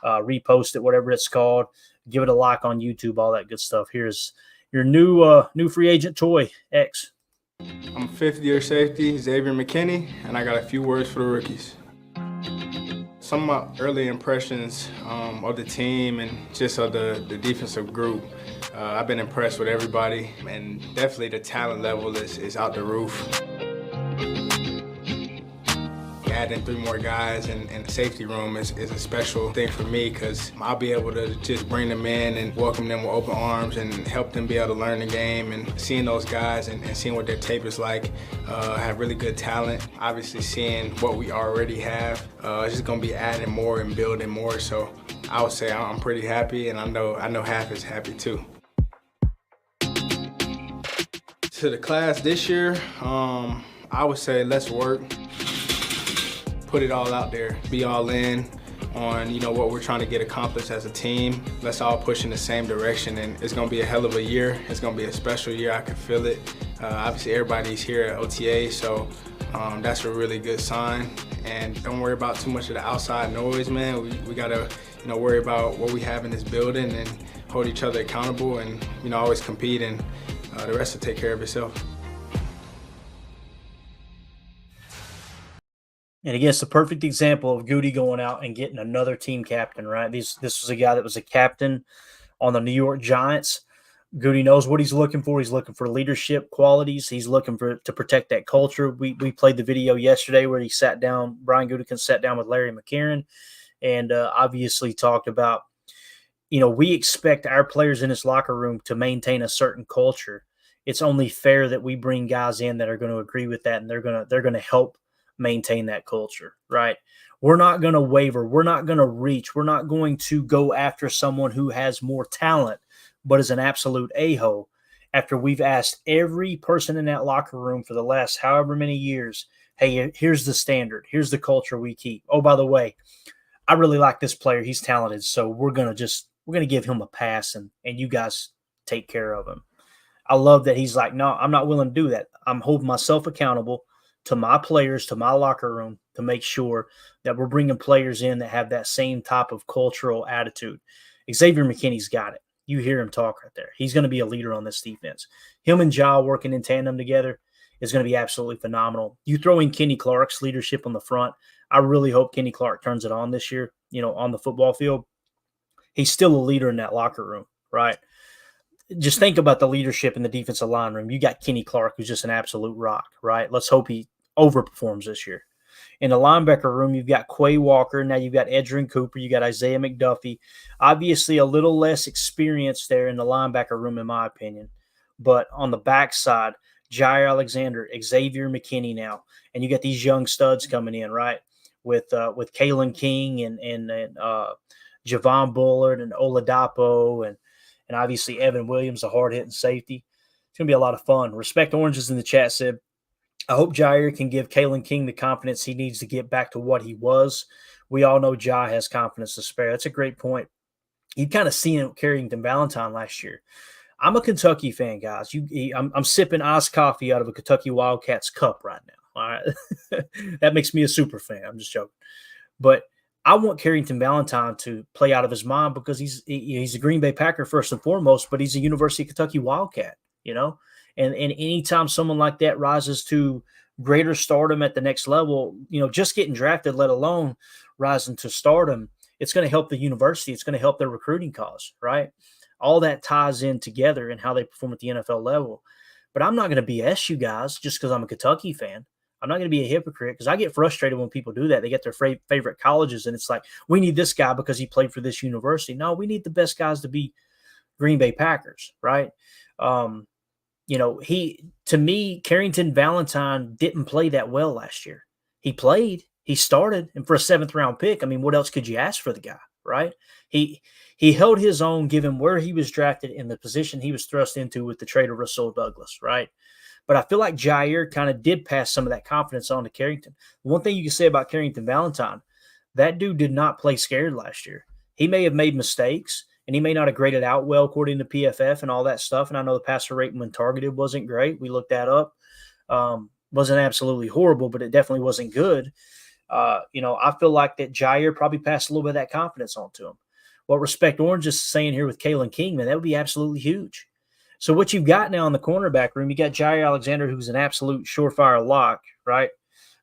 repost it, whatever it's called. Give it a like on YouTube, all that good stuff. Here's your new free agent toy, X. I'm a fifth-year safety, Xavier McKinney, and I got a few words for the rookies. Some of my early impressions of the team and just of the defensive group, I've been impressed with everybody, and definitely the talent level is out the roof. Adding 3 more guys in the safety room is a special thing for me, because I'll be able to just bring them in and welcome them with open arms and help them be able to learn the game. And seeing those guys and seeing what their tape is like, have really good talent. Obviously seeing what we already have, it's just going to be adding more and building more. So I would say I'm pretty happy, and I know half is happy too. To the class this year, I would say let's work. Put it all out there, be all in on what we're trying to get accomplished as a team. Let's all push in the same direction, and it's gonna be a hell of a year. It's gonna be a special year, I can feel it. Obviously everybody's here at OTA, so that's a really good sign. And don't worry about too much of the outside noise, man. We gotta worry about what we have in this building and hold each other accountable, and always compete, and the rest will take care of itself. And again, it's the perfect example of Goody going out and getting another team captain, right? This was a guy that was a captain on the New York Giants. Goody knows what he's looking for. He's looking for leadership qualities. He's looking to protect that culture. We played the video yesterday where Brian Gutekunst sat down with Larry McCarron, and obviously talked about, we expect our players in this locker room to maintain a certain culture. It's only fair that we bring guys in that are going to agree with that, and they're going to help maintain that culture, right? We're not going to waver. We're not going to reach. We're not going to go after someone who has more talent but is an absolute a-hole after we've asked every person in that locker room for the last however many years, hey, here's the standard. Here's the culture we keep. Oh, by the way, I really like this player. He's talented, so we're going to give him a pass, and you guys take care of him. I love that he's like, no, I'm not willing to do that. I'm holding myself accountable to my players, to my locker room, to make sure that we're bringing players in that have that same type of cultural attitude. Xavier McKinney's got it. You hear him talk right there. He's going to be a leader on this defense. Him and Ja working in tandem together is going to be absolutely phenomenal. You throw in Kenny Clark's leadership on the front. I really hope Kenny Clark turns it on this year, on the football field. He's still a leader in that locker room, right? Just think about the leadership in the defensive line room. You got Kenny Clark, who's just an absolute rock, right? Let's hope he overperforms this year. In the linebacker room, you've got Quay Walker. Now you've got Edgerrin Cooper. You got Isaiah McDuffie. Obviously, a little less experience there in the linebacker room, in my opinion. But on the backside, Jair Alexander, Xavier McKinney now, and you got these young studs coming in, right? With Kalen King and Javon Bullard and Oladapo and obviously Evan Williams, a hard-hitting safety. It's going to be a lot of fun. Respect Oranges in the chat said, I hope Jair can give Kalen King the confidence he needs to get back to what he was. We all know Ja has confidence to spare. That's a great point. You kind of seen it with Carrington Valentine last year. I'm a Kentucky fan, guys. I'm sipping iced coffee out of a Kentucky Wildcats cup right now. All right, that makes me a super fan. I'm just joking, but I want Carrington Valentine to play out of his mind because he's a Green Bay Packer first and foremost, but he's a University of Kentucky Wildcat, you know. And anytime someone like that rises to greater stardom at the next level, you know, just getting drafted, let alone rising to stardom, it's going to help the university. It's going to help their recruiting cause, right? All that ties in together in how they perform at the NFL level. But I'm not going to BS you guys just because I'm a Kentucky fan. I'm not going to be a hypocrite because I get frustrated when people do that. They get their favorite colleges, and it's like, we need this guy because he played for this university. No, we need the best guys to be Green Bay Packers, right? You know, to me, Carrington Valentine didn't play that well last year. He played, he started, and for a 7th-round pick, I mean, what else could you ask for the guy, right? He held his own given where he was drafted in the position he was thrust into with the trade of Rasul Douglas, right? But I feel like Jair kind of did pass some of that confidence on to Carrington. One thing you can say about Carrington Valentine, that dude did not play scared last year. He may have made mistakes, and he may not have graded out well according to PFF and all that stuff. And I know the passer rating when targeted wasn't great. We looked that up. Wasn't absolutely horrible, but it definitely wasn't good. You know, I feel like that Jair probably passed a little bit of that confidence on to him. What Respect Orange is saying here with Kalen King, man, that would be absolutely huge. So what you've got now in the cornerback room, you got Jair Alexander, who's an absolute surefire lock, right?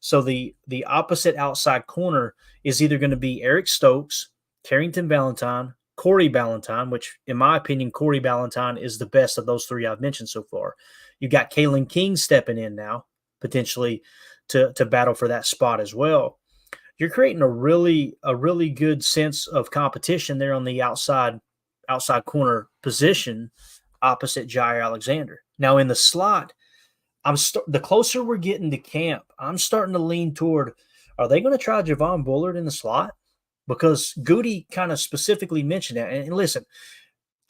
So the opposite outside corner is either going to be Eric Stokes, Carrington Valentine, Corey Ballantyne, which in my opinion, Corey Ballantyne is the best of those three I've mentioned so far. You got Kalen King stepping in now, potentially to battle for that spot as well. You're creating a really good sense of competition there on the outside corner position opposite Jair Alexander. Now in the slot, the closer we're getting to camp, I'm starting to lean toward, are they going to try Javon Bullard in the slot? Because Goody kind of specifically mentioned that. And listen,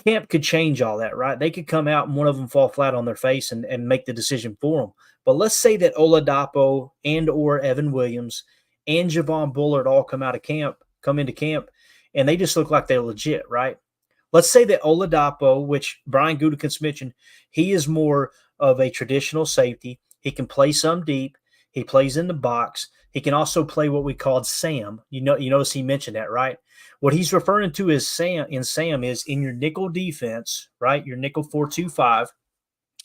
camp could change all that, right? They could come out and one of them fall flat on their face and make the decision for them. But let's say that Oladapo and or Evan Williams and Javon Bullard all come into camp, and they just look like they're legit, right? Let's say that Oladapo, which Brian Gutekunst mentioned, he is more of a traditional safety. He can play some deep. He plays in the box. He can also play what we called Sam. You notice he mentioned that, right? What he's referring to as Sam is in your nickel defense, right? Your nickel 4-2-5,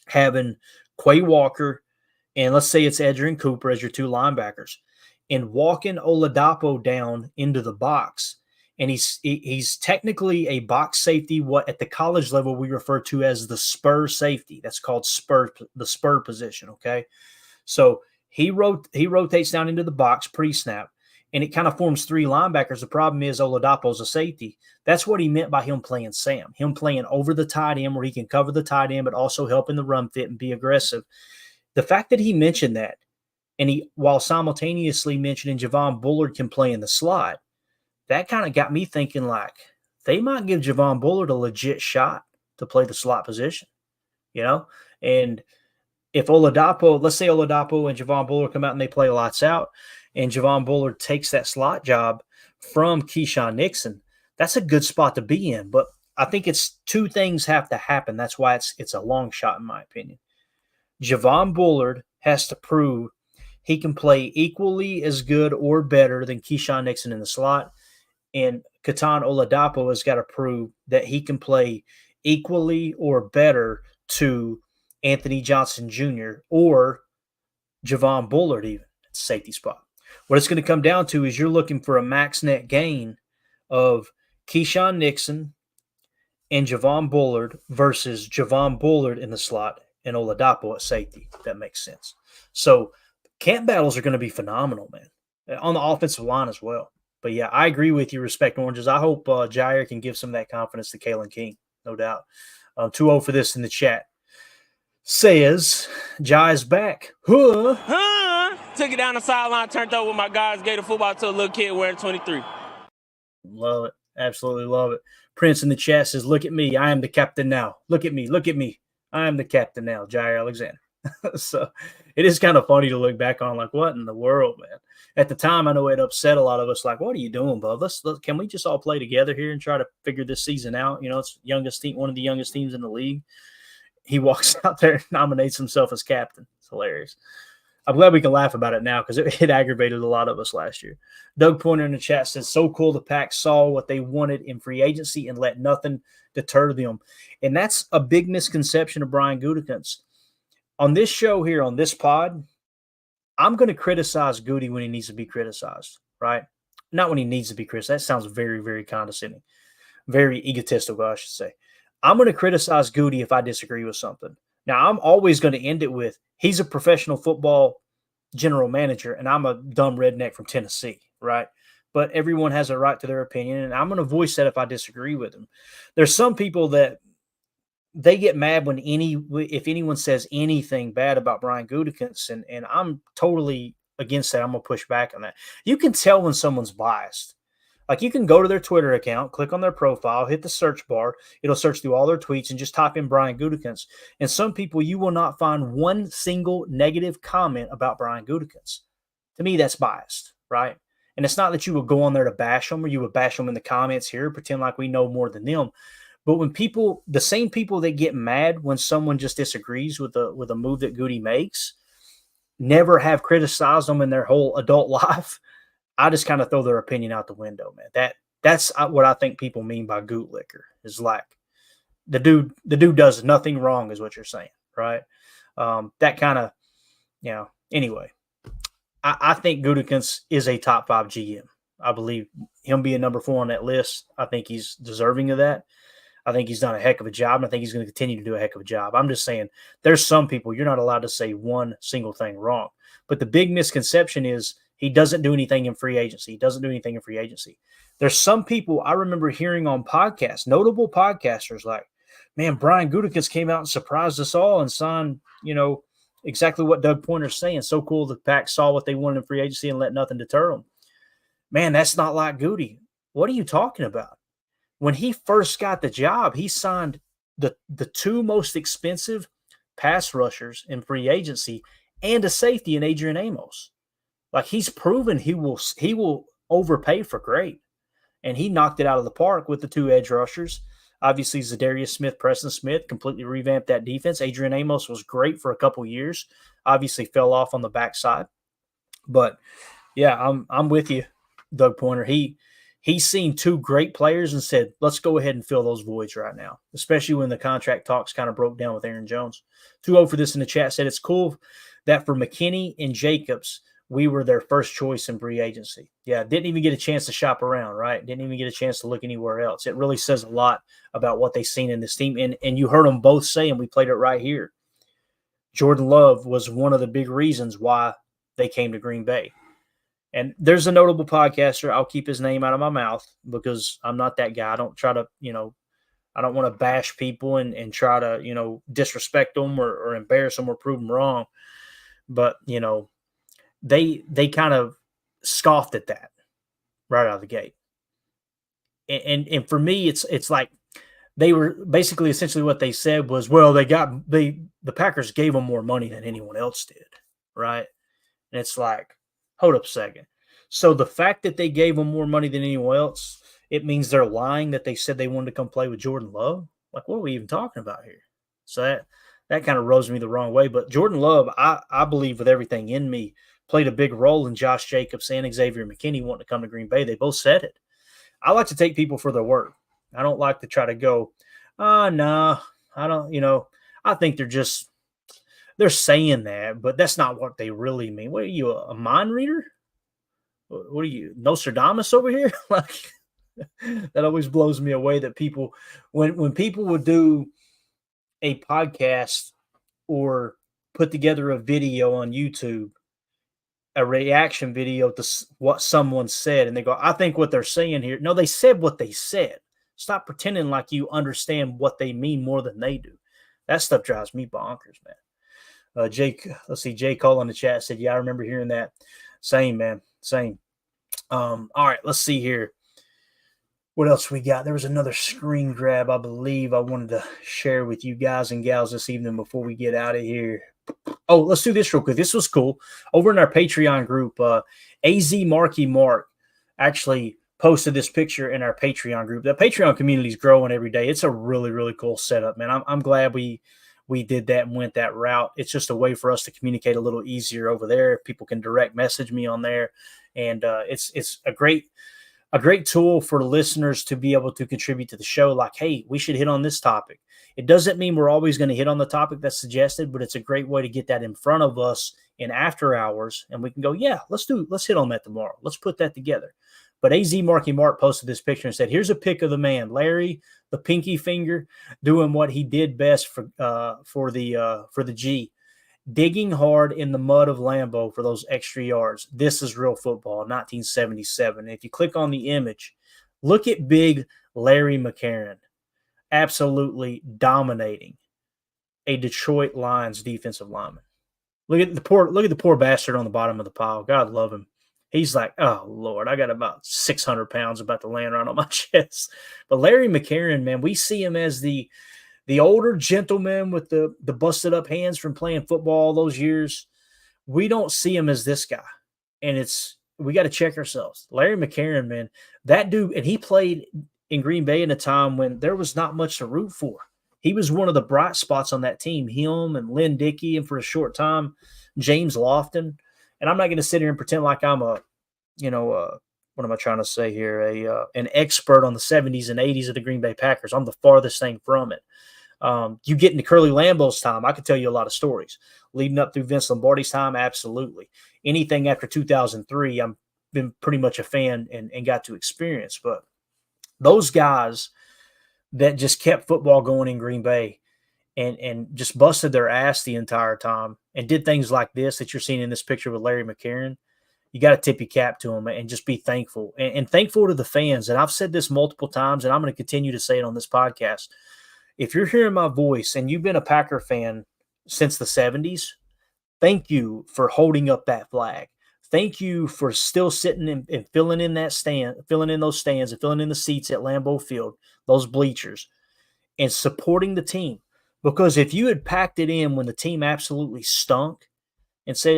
having Quay Walker and let's say it's Edgerrin Cooper as your two linebackers, and walking Oladapo down into the box. And he's technically a box safety, what at the college level we refer to as the spur safety. That's called the spur position, okay? So he rotates down into the box pre-snap, and it kind of forms three linebackers. The problem is Oladapo's a safety. That's what he meant by him playing Sam, him playing over the tight end where he can cover the tight end but also help in the run fit and be aggressive. The fact that he mentioned that, and while simultaneously mentioning Javon Bullard can play in the slot, that kind of got me thinking like they might give Javon Bullard a legit shot to play the slot position, you know? And if Oladapo, let's say Oladapo and Javon Bullard come out and they play lights out, and Javon Bullard takes that slot job from Keyshawn Nixon, that's a good spot to be in. But I think it's two things have to happen. That's why it's a long shot in my opinion. Javon Bullard has to prove he can play equally as good or better than Keyshawn Nixon in the slot. And Keaton Oladapo has got to prove that he can play equally or better to Anthony Johnson Jr. or Javon Bullard even at the safety spot. What it's going to come down to is you're looking for a max net gain of Keyshawn Nixon and Javon Bullard versus Javon Bullard in the slot and Oladapo at safety, if that makes sense. So camp battles are going to be phenomenal, man, on the offensive line as well. But, yeah, I agree with you, Respect Oranges. I hope Jair can give some of that confidence to Kalen King, no doubt. 2-0 for this in the chat. Says, Jair's back. Huh? Took it down the sideline, turned over my guys, gave the football to a little kid wearing 23. Love it. Absolutely love it. Prince in the chat says, look at me. I am the captain now. Look at me. I am the captain now, Jair Alexander. So it is kind of funny to look back on, like, what in the world, man? At the time, I know it upset a lot of us, like, what are you doing, bub? Can we just all play together here and try to figure this season out? You know, it's youngest team, one of the youngest teams in the league. He walks out there and nominates himself as captain. It's hilarious. I'm glad we can laugh about it now because it aggravated a lot of us last year. Doug Pointer in the chat says, so cool the Pack saw what they wanted in free agency and let nothing deter them. And that's a big misconception of Brian Gutekunst. On this show here, on this pod, I'm going to criticize Goody when he needs to be criticized, right? Not when he needs to be criticized. That sounds very, very condescending, very egotistical, I should say. I'm going to criticize Goody if I disagree with something. Now, I'm always going to end it with, he's a professional football general manager, and I'm a dumb redneck from Tennessee, right? But everyone has a right to their opinion, and I'm going to voice that if I disagree with them. There's some people that they get mad if anyone says anything bad about Brian Gutekunst, and I'm totally against that. I'm going to push back on that. You can tell when someone's biased. Like, you can go to their Twitter account, click on their profile, hit the search bar. It'll search through all their tweets and just type in Brian Gutekunst. And some people, you will not find one single negative comment about Brian Gutekunst. To me, that's biased, right? And it's not that you would go on there to bash them or you would bash them in the comments here, pretend like we know more than them. But when people, the same people that get mad when someone just disagrees with a move that Goody makes, never have criticized them in their whole adult life, I just kind of throw their opinion out the window, man. That's what I think people mean by Goot Liquor. Is like the dude does nothing wrong, is what you're saying, right? That kind of, anyway. I think Gutekunst is a top 5 GM. I believe him being number 4 on that list, I think he's deserving of that. I think he's done a heck of a job, and I think he's going to continue to do a heck of a job. I'm just saying there's some people you're not allowed to say one single thing wrong. But the big misconception is he doesn't do anything in free agency. There's some people I remember hearing on podcasts, notable podcasters like, man, Brian Gutekunst came out and surprised us all and signed, exactly what Doug Pointer's saying. So cool the Pack saw what they wanted in free agency and let nothing deter them. Man, that's not like Goody. What are you talking about? When he first got the job, he signed the 2 most expensive pass rushers in free agency and a safety in Adrian Amos. Like, he's proven he will overpay for great. And he knocked it out of the park with the 2 edge rushers. Obviously, Zadarius Smith, Preston Smith completely revamped that defense. Adrian Amos was great for a couple years. Obviously fell off on the backside. But, yeah, I'm with you, Doug Pointer. He's seen 2 great players and said, let's go ahead and fill those voids right now, especially when the contract talks kind of broke down with Aaron Jones. 2-0 for this in the chat said it's cool that for McKinney and Jacobs, we were their first choice in free agency. Yeah, didn't even get a chance to shop around, right? Didn't even get a chance to look anywhere else. It really says a lot about what they've seen in this team. And you heard them both say, and we played it right here, Jordan Love was one of the big reasons why they came to Green Bay. And there's a notable podcaster. I'll keep his name out of my mouth because I'm not that guy. I don't try to, I don't want to bash people and try to, disrespect them or embarrass them or prove them wrong. But, they kind of scoffed at that right out of the gate. And for me, it's like they were basically essentially what they said was, well, the Packers gave them more money than anyone else did, right? And it's like, hold up a second. So the fact that they gave them more money than anyone else, it means they're lying that they said they wanted to come play with Jordan Love? Like, what are we even talking about here? So that kind of rubs me the wrong way. But Jordan Love, I believe with everything in me, played a big role in Josh Jacobs and Xavier McKinney wanting to come to Green Bay. They both said it. I like to take people for their word. I don't like to try to go, no, I don't, I think they're saying that, but that's not what they really mean. What are you, a mind reader? What are you, Nostradamus over here? Like, that always blows me away that people, when people would do a podcast or put together a video on YouTube, a reaction video to what someone said, and they go, I think what they're saying here. No, they said what they said. Stop pretending like you understand what they mean more than they do. That stuff drives me bonkers, man. Jake, let's see, Jay Cole in the chat said, yeah, I remember hearing that. Same, man, same. All right, let's see here. What else we got? There was another screen grab, I believe, I wanted to share with you guys and gals this evening before we get out of here. Oh, let's do this real quick. This was cool. Over in our Patreon group, AZ Marky Mark actually posted this picture in our Patreon group. The Patreon community is growing every day. It's a really, really cool setup, man. I'm glad we did that and went that route. It's just a way for us to communicate a little easier over there. People can direct message me on there, and it's a great tool for listeners to be able to contribute to the show. Like, hey, we should hit on this topic. It doesn't mean we're always going to hit on the topic that's suggested, but it's a great way to get that in front of us in after hours, and we can go, yeah, let's hit on that tomorrow. Let's put that together. But AZ Marky Mark posted this picture and said, here's a pic of the man, Larry, the pinky finger, doing what he did best for the G, digging hard in the mud of Lambeau for those extra yards. This is real football, 1977. And if you click on the image, look at big Larry McCarron, absolutely dominating a Detroit Lions defensive lineman. Look at the poor bastard on the bottom of the pile. God love him. He's like, oh, Lord, I got about 600 pounds about to land right on my chest. But Larry McCarron, man, we see him as the older gentleman with the busted up hands from playing football all those years. We don't see him as this guy. And we got to check ourselves. Larry McCarron, man, that dude, and he played in Green Bay in a time when there was not much to root for. He was one of the bright spots on that team, him and Lynn Dickey, and for a short time, James Lofton. And I'm not going to sit here and pretend like I'm what am I trying to say here? An expert on the 70s and 80s of the Green Bay Packers. I'm the farthest thing from it. You get into Curly Lambeau's time, I could tell you a lot of stories. Leading up through Vince Lombardi's time, absolutely. Anything after 2003, I've been pretty much a fan and got to experience. But those guys that just kept football going in Green Bay and just busted their ass the entire time and did things like this that you're seeing in this picture with Larry McCarron, you got to tip your cap to them and just be thankful. And thankful to the fans. And I've said this multiple times, and I'm going to continue to say it on this podcast. If you're hearing my voice and you've been a Packer fan since the 70s, thank you for holding up that flag. Thank you for still sitting and filling in that stand, filling in those stands and filling in the seats at Lambeau Field, those bleachers, and supporting the team. Because if you had packed it in when the team absolutely stunk and say,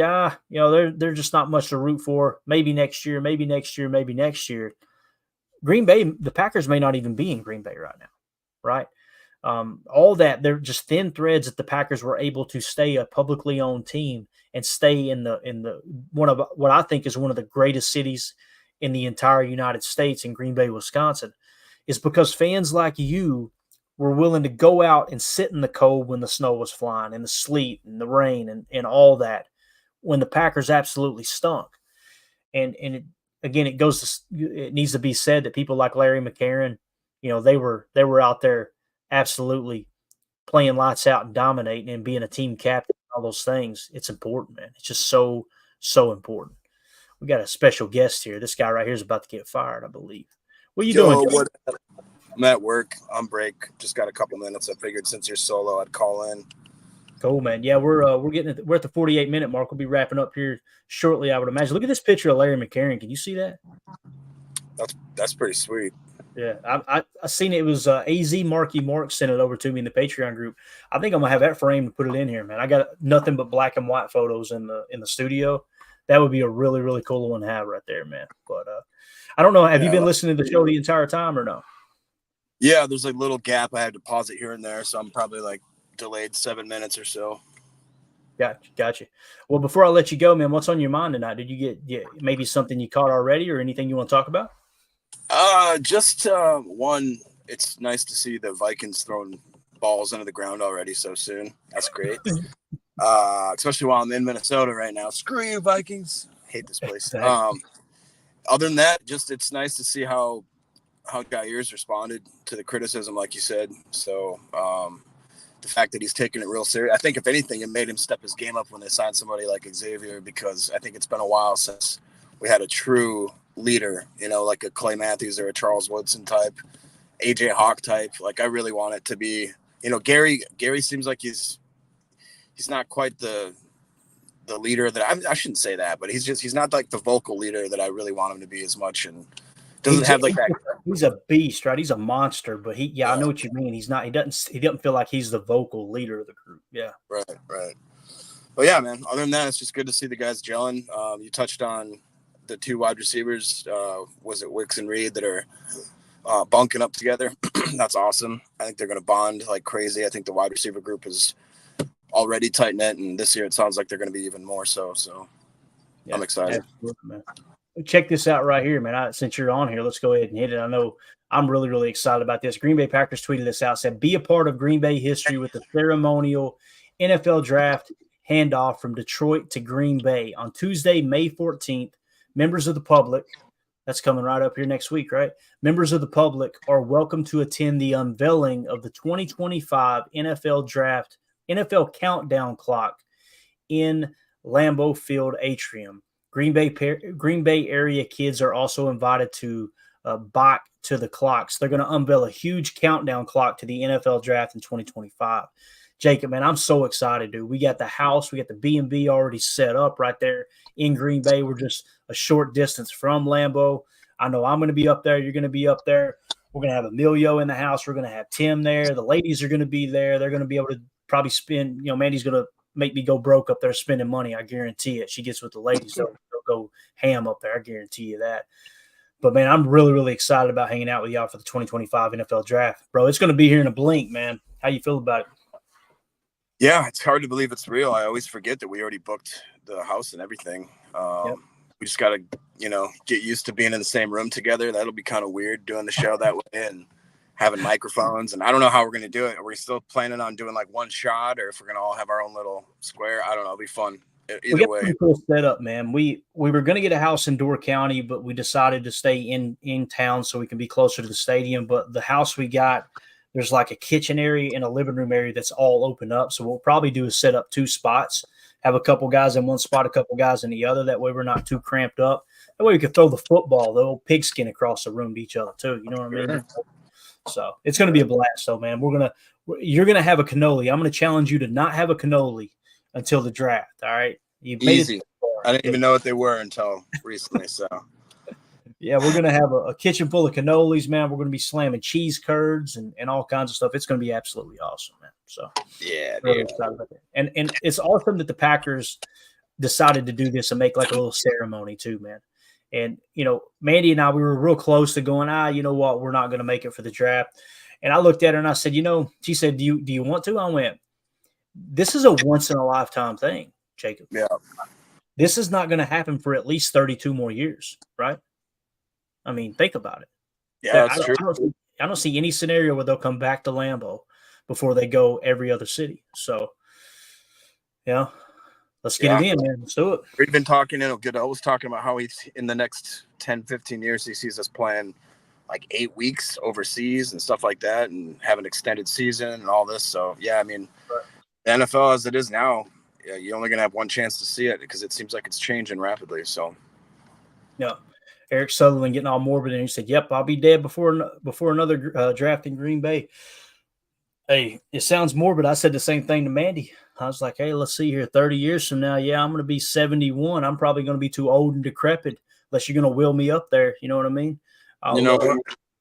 they're just not much to root for, maybe next year, maybe next year, maybe next year, Green Bay, the Packers may not even be in Green Bay right now, right? All that, they're just thin threads that the Packers were able to stay a publicly owned team and stay in the one of what I think is one of the greatest cities in the entire United States, in Green Bay, Wisconsin, is because fans like you were willing to go out and sit in the cold when the snow was flying and the sleet and the rain and all that when the Packers absolutely stunk. And it needs to be said that people like Larry McCarron, they were out there absolutely playing lights out and dominating and being a team captain, all those things. It's important, man. It's just so, so important. We got a special guest here. This guy right here is about to get fired, I believe. What are you doing, Joe? I'm at work on break. Just got a couple minutes. I figured since you're solo, I'd call in. Cool, man. Yeah, we're at the 48-minute mark. We'll be wrapping up here shortly, I would imagine. Look at this picture of Larry McCarron. Can you see that? That's pretty sweet. Yeah, I seen it. It was AZ Marky Mark sent it over to me in the Patreon group. I think I'm gonna have that framed and put it in here, man. I got nothing but black and white photos in the studio. That would be a really, really cool one to have right there, man. But I don't know. Have you been listening to the show the entire time or no? Yeah, there's a little gap. I had to pause it here and there, so I'm probably delayed 7 minutes or so. Gotcha. Well, before I let you go, man, what's on your mind tonight? Did you get maybe something you caught already or anything you want to talk about? Just one. It's nice to see the Vikings throwing balls into the ground already so soon. That's great. Especially while I'm in Minnesota right now. Screw you, Vikings. I hate this place. Other than that, it's nice to see how Jair's responded to the criticism, like you said. So the fact that he's taking it real serious, I think if anything, it made him step his game up when they signed somebody like Xavier, because I think it's been a while since we had a true leader, like a Clay Matthews or a Charles Woodson type, AJ Hawk type. I really want it to be, Gary seems like he's not quite the leader that I shouldn't say that, but he's not like the vocal leader that I really want him to be as much, and doesn't have that. He's a beast, right? He's a monster, but I know what you mean. He doesn't feel like he's the vocal leader of the group. Yeah. Right. But yeah, man, other than that, it's just good to see the guys gelling. You touched on the two wide receivers, was it Wicks and Reed, that are bunking up together. That's awesome. I think they're going to bond like crazy. I think the wide receiver group is already tight knit, and this year it sounds like they're going to be even more so. So yeah, I'm excited. Man. Check this out right here, man. Since you're on here, let's go ahead and hit it. I know I'm really, really excited about this. Green Bay Packers tweeted this out, said, be a part of Green Bay history with the ceremonial NFL draft handoff from Detroit to Green Bay on Tuesday, May 14th. Members of the public, that's coming right up here next week, right? Members of the public are welcome to attend the unveiling of the 2025 NFL draft, NFL countdown clock in Lambeau Field atrium. Green Bay area kids are also invited to bike to the clocks. They're going to unveil a huge countdown clock to the NFL draft in 2025. Jacob, man, I'm so excited, dude. We got the house, we got the B&B already set up right there in Green Bay. We're just a short distance from Lambeau. I know I'm going to be up there. You're going to be up there. We're going to have Emilio in the house. We're going to have Tim there. The ladies are going to be there. They're going to be able to probably spend, Mandy's going to make me go broke up there spending money. I guarantee it. She gets with the ladies. They'll go ham up there. I guarantee you that. But, man, I'm really, really excited about hanging out with y'all for the 2025 NFL draft. Bro, it's going to be here in a blink, man. How you feel about it? Yeah, it's hard to believe it's real. I always forget that we already booked the house and everything. We just got to, get used to being in the same room together. That'll be kind of weird doing the show that way and having microphones. And I don't know how we're going to do it. Are we still planning on doing like one shot, or if we're going to all have our own little square? I don't know. It'll be fun. Either way. Pretty cool setup, man. We were going to get a house in Door County, but we decided to stay in town so we can be closer to the stadium. But the house we got, there's like a kitchen area and a living room area that's all open up. So what we'll probably do is set up two spots, have a couple guys in one spot, a couple guys in the other. That way we're not too cramped up. That way we can throw the football, the old pigskin, across the room to each other too. You know what I mean? So it's going to be a blast, though, man. You're going to have a cannoli. I'm going to challenge you to not have a cannoli until the draft. All right? You've made easy. I didn't even know what they were until recently. So. Yeah, we're going to have a kitchen full of cannolis, man. We're going to be slamming cheese curds and all kinds of stuff. It's going to be absolutely awesome, man. So yeah, really excited about that. And it's awesome that the Packers decided to do this and make like a little ceremony too, man. And, Mandy and I, we were real close to going, you know what, we're not going to make it for the draft. And I looked at her and I said, she said, do you want to? I went, this is a once in a lifetime thing, Jacob. Yeah. This is not going to happen for at least 32 more years, right? I mean, think about it. Yeah, that's true. I don't see any scenario where they'll come back to Lambeau before they go every other city. So, let's get it in, man. Let's do it. We've been talking, Goodell's talking about how he's in the next 10, 15 years, he sees us playing like 8 weeks overseas and stuff like that and have an extended season and all this. So, yeah, I mean, the NFL as it is now, you're only going to have one chance to see it because it seems like it's changing rapidly. So, yeah. Eric Sutherland getting all morbid, and he said, yep, I'll be dead before another draft in Green Bay. Hey, it sounds morbid. I said the same thing to Mandy. I was like, hey, let's see here. 30 years from now, I'm going to be 71. I'm probably going to be too old and decrepit unless you're going to wheel me up there. You know what I mean?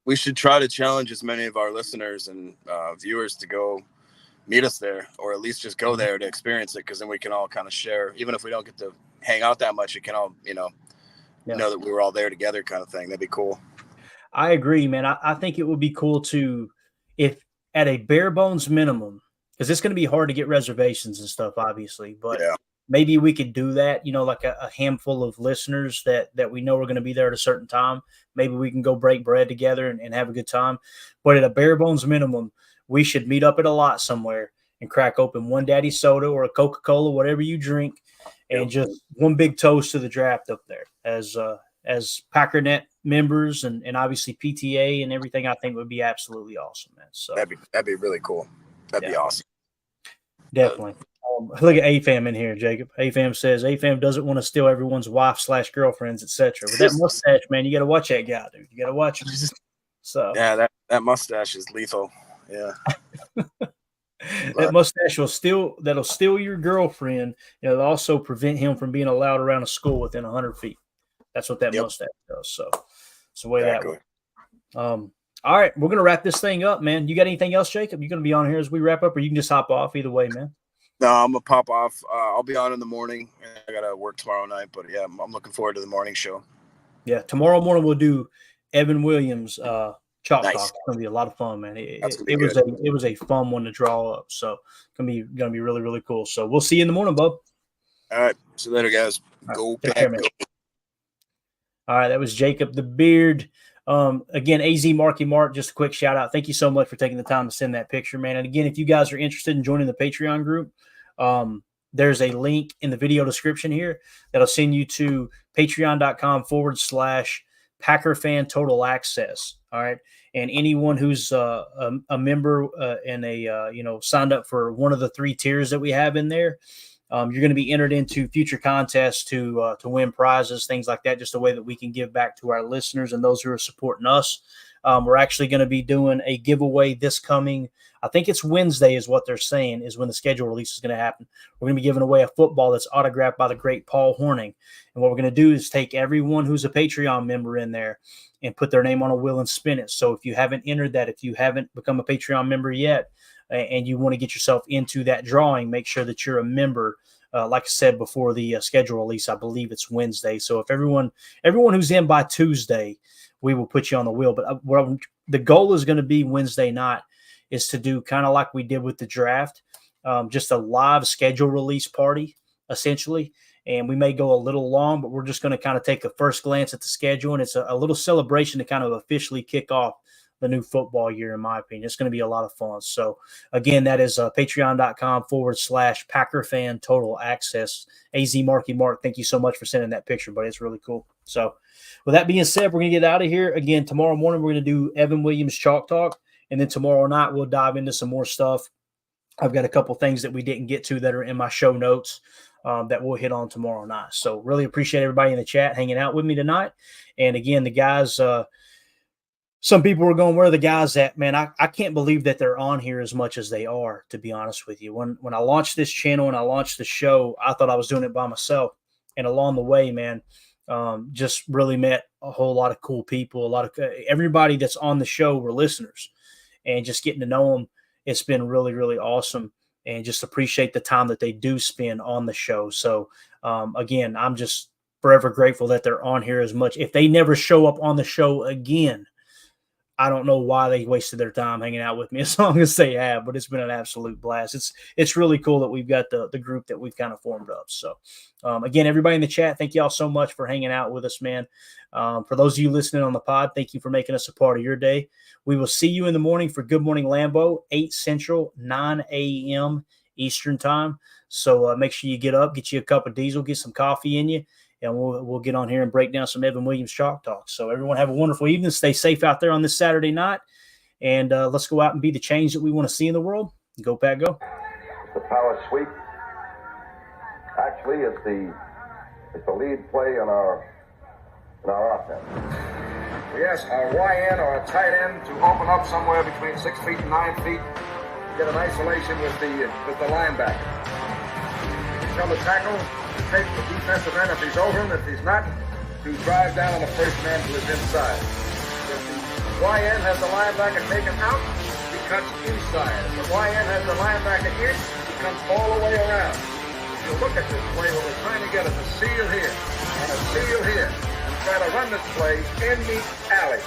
We should try to challenge as many of our listeners and viewers to go meet us there, or at least just go there to experience it, because then we can all kind of share. Even if we don't get to hang out that much, you can all, know that we were all there together kind of thing. That'd be cool. I agree, man. I think it would be cool to, if at a bare bones minimum, because it's going to be hard to get reservations and stuff, obviously, but maybe we could do that, like a handful of listeners that we know are going to be there at a certain time. Maybe we can go break bread together and have a good time. But at a bare bones minimum, we should meet up at a lot somewhere and crack open one daddy soda or a Coca-Cola, whatever you drink, and just one big toast to the draft up there as Packernet members and obviously PTA and everything. I think would be absolutely awesome, man. So that'd be really cool. That'd be awesome. Definitely. Look at AFAM in here, Jacob. AFAM says AFAM doesn't want to steal everyone's wife/girlfriends, etc. With that mustache, man, you got to watch that guy, dude. You got to watch him. So that mustache is lethal. Yeah. That mustache will steal your girlfriend. It'll also prevent him from being allowed around a school within 100 feet. That's what that mustache does. So it's the way that works. All right, we're gonna wrap this thing up, man. You got anything else, Jacob? You gonna be on here as we wrap up, or you can just hop off? Either way, man. No, I'm gonna pop off. I'll be on in the morning. I gotta work tomorrow night, but yeah, I'm looking forward to the morning show. Yeah, tomorrow morning we'll do Evan Williams Chalk Nice. Talk. It's gonna be a lot of fun, man. It was a fun one to draw up, so gonna be really, really cool. So we'll see you in the morning, bub. All right, see you later, guys. Go Pack. All right, that was Jacob the Beard. Again, AZ Marky Mark, just a quick shout out. Thank you so much for taking the time to send that picture, man. And again, if you guys are interested in joining the Patreon group, there's a link in the video description here that'll send you to patreon.com/Packer Fan Total Access. All right. And anyone who's a member and signed up for one of the 3 tiers that we have in there, you're going to be entered into future contests to win prizes, things like that, just a way that we can give back to our listeners and those who are supporting us. We're actually going to be doing a giveaway this coming, I think it's Wednesday is what they're saying, is when the schedule release is going to happen. We're going to be giving away a football that's autographed by the great Paul Hornung. And what we're going to do is take everyone who's a Patreon member in there and put their name on a wheel and spin it. So if you haven't entered that, if you haven't become a Patreon member yet, and you want to get yourself into that drawing, make sure that you're a member. Like I said before the schedule release, I believe it's Wednesday. So if everyone who's in by Tuesday, we will put you on the wheel. But the goal is going to be Wednesday night is to do kind of like we did with the draft, just a live schedule release party, essentially. And we may go a little long, but we're just going to kind of take a first glance at the schedule. And it's a little celebration to kind of officially kick off the new football year, in my opinion. It's going to be a lot of fun. So again, that is patreon.com/Packer Fan Total Access. AZ Marky Mark, thank you so much for sending that picture, buddy. It's really cool. So with that being said, we're going to get out of here. Again, tomorrow morning, we're going to do Evan Williams Chalk Talk. And then tomorrow night, we'll dive into some more stuff. I've got a couple things that we didn't get to that are in my show notes that we'll hit on tomorrow night. So really appreciate everybody in the chat hanging out with me tonight. And again, the guys, some people were going, where are the guys at? Man, I can't believe that they're on here as much as they are, to be honest with you. When I launched this channel and I launched the show, I thought I was doing it by myself. And along the way, man, just really met a whole lot of cool people. Everybody that's on the show were listeners. And just getting to know them, it's been really, really awesome. And just appreciate the time that they do spend on the show. So, again, I'm just forever grateful that they're on here as much. If they never show up on the show again, I don't know why they wasted their time hanging out with me as long as they have, but it's been an absolute blast. It's really cool that we've got the group that we've kind of formed up. So, again, everybody in the chat, thank you all so much for hanging out with us, man. For those of you listening on the pod, thank you for making us a part of your day. We will see you in the morning for Good Morning Lambeau, 8 Central, 9 a.m. Eastern time. So make sure you get up, get you a cup of diesel, get some coffee in you, and we'll get on here and break down some Evan Williams Chalk Talk. So everyone have a wonderful evening. Stay safe out there on this Saturday night, and let's go out and be the change that we want to see in the world. Go, Pat, go. The power sweep. Actually, it's the lead play in our offense. Yes, a YN or a tight end to open up somewhere between 6 feet and 9 feet. Get an isolation with the linebacker. Tell the tackle to take the defensive end if he's over him. If he's not, to drive down on the first man to his inside. If the YN has the linebacker taken out, he cuts inside. If the YN has the linebacker in, he comes all the way around. If you look at this play, what we're trying to get is a seal here and a seal here. Try to run this play in the alley.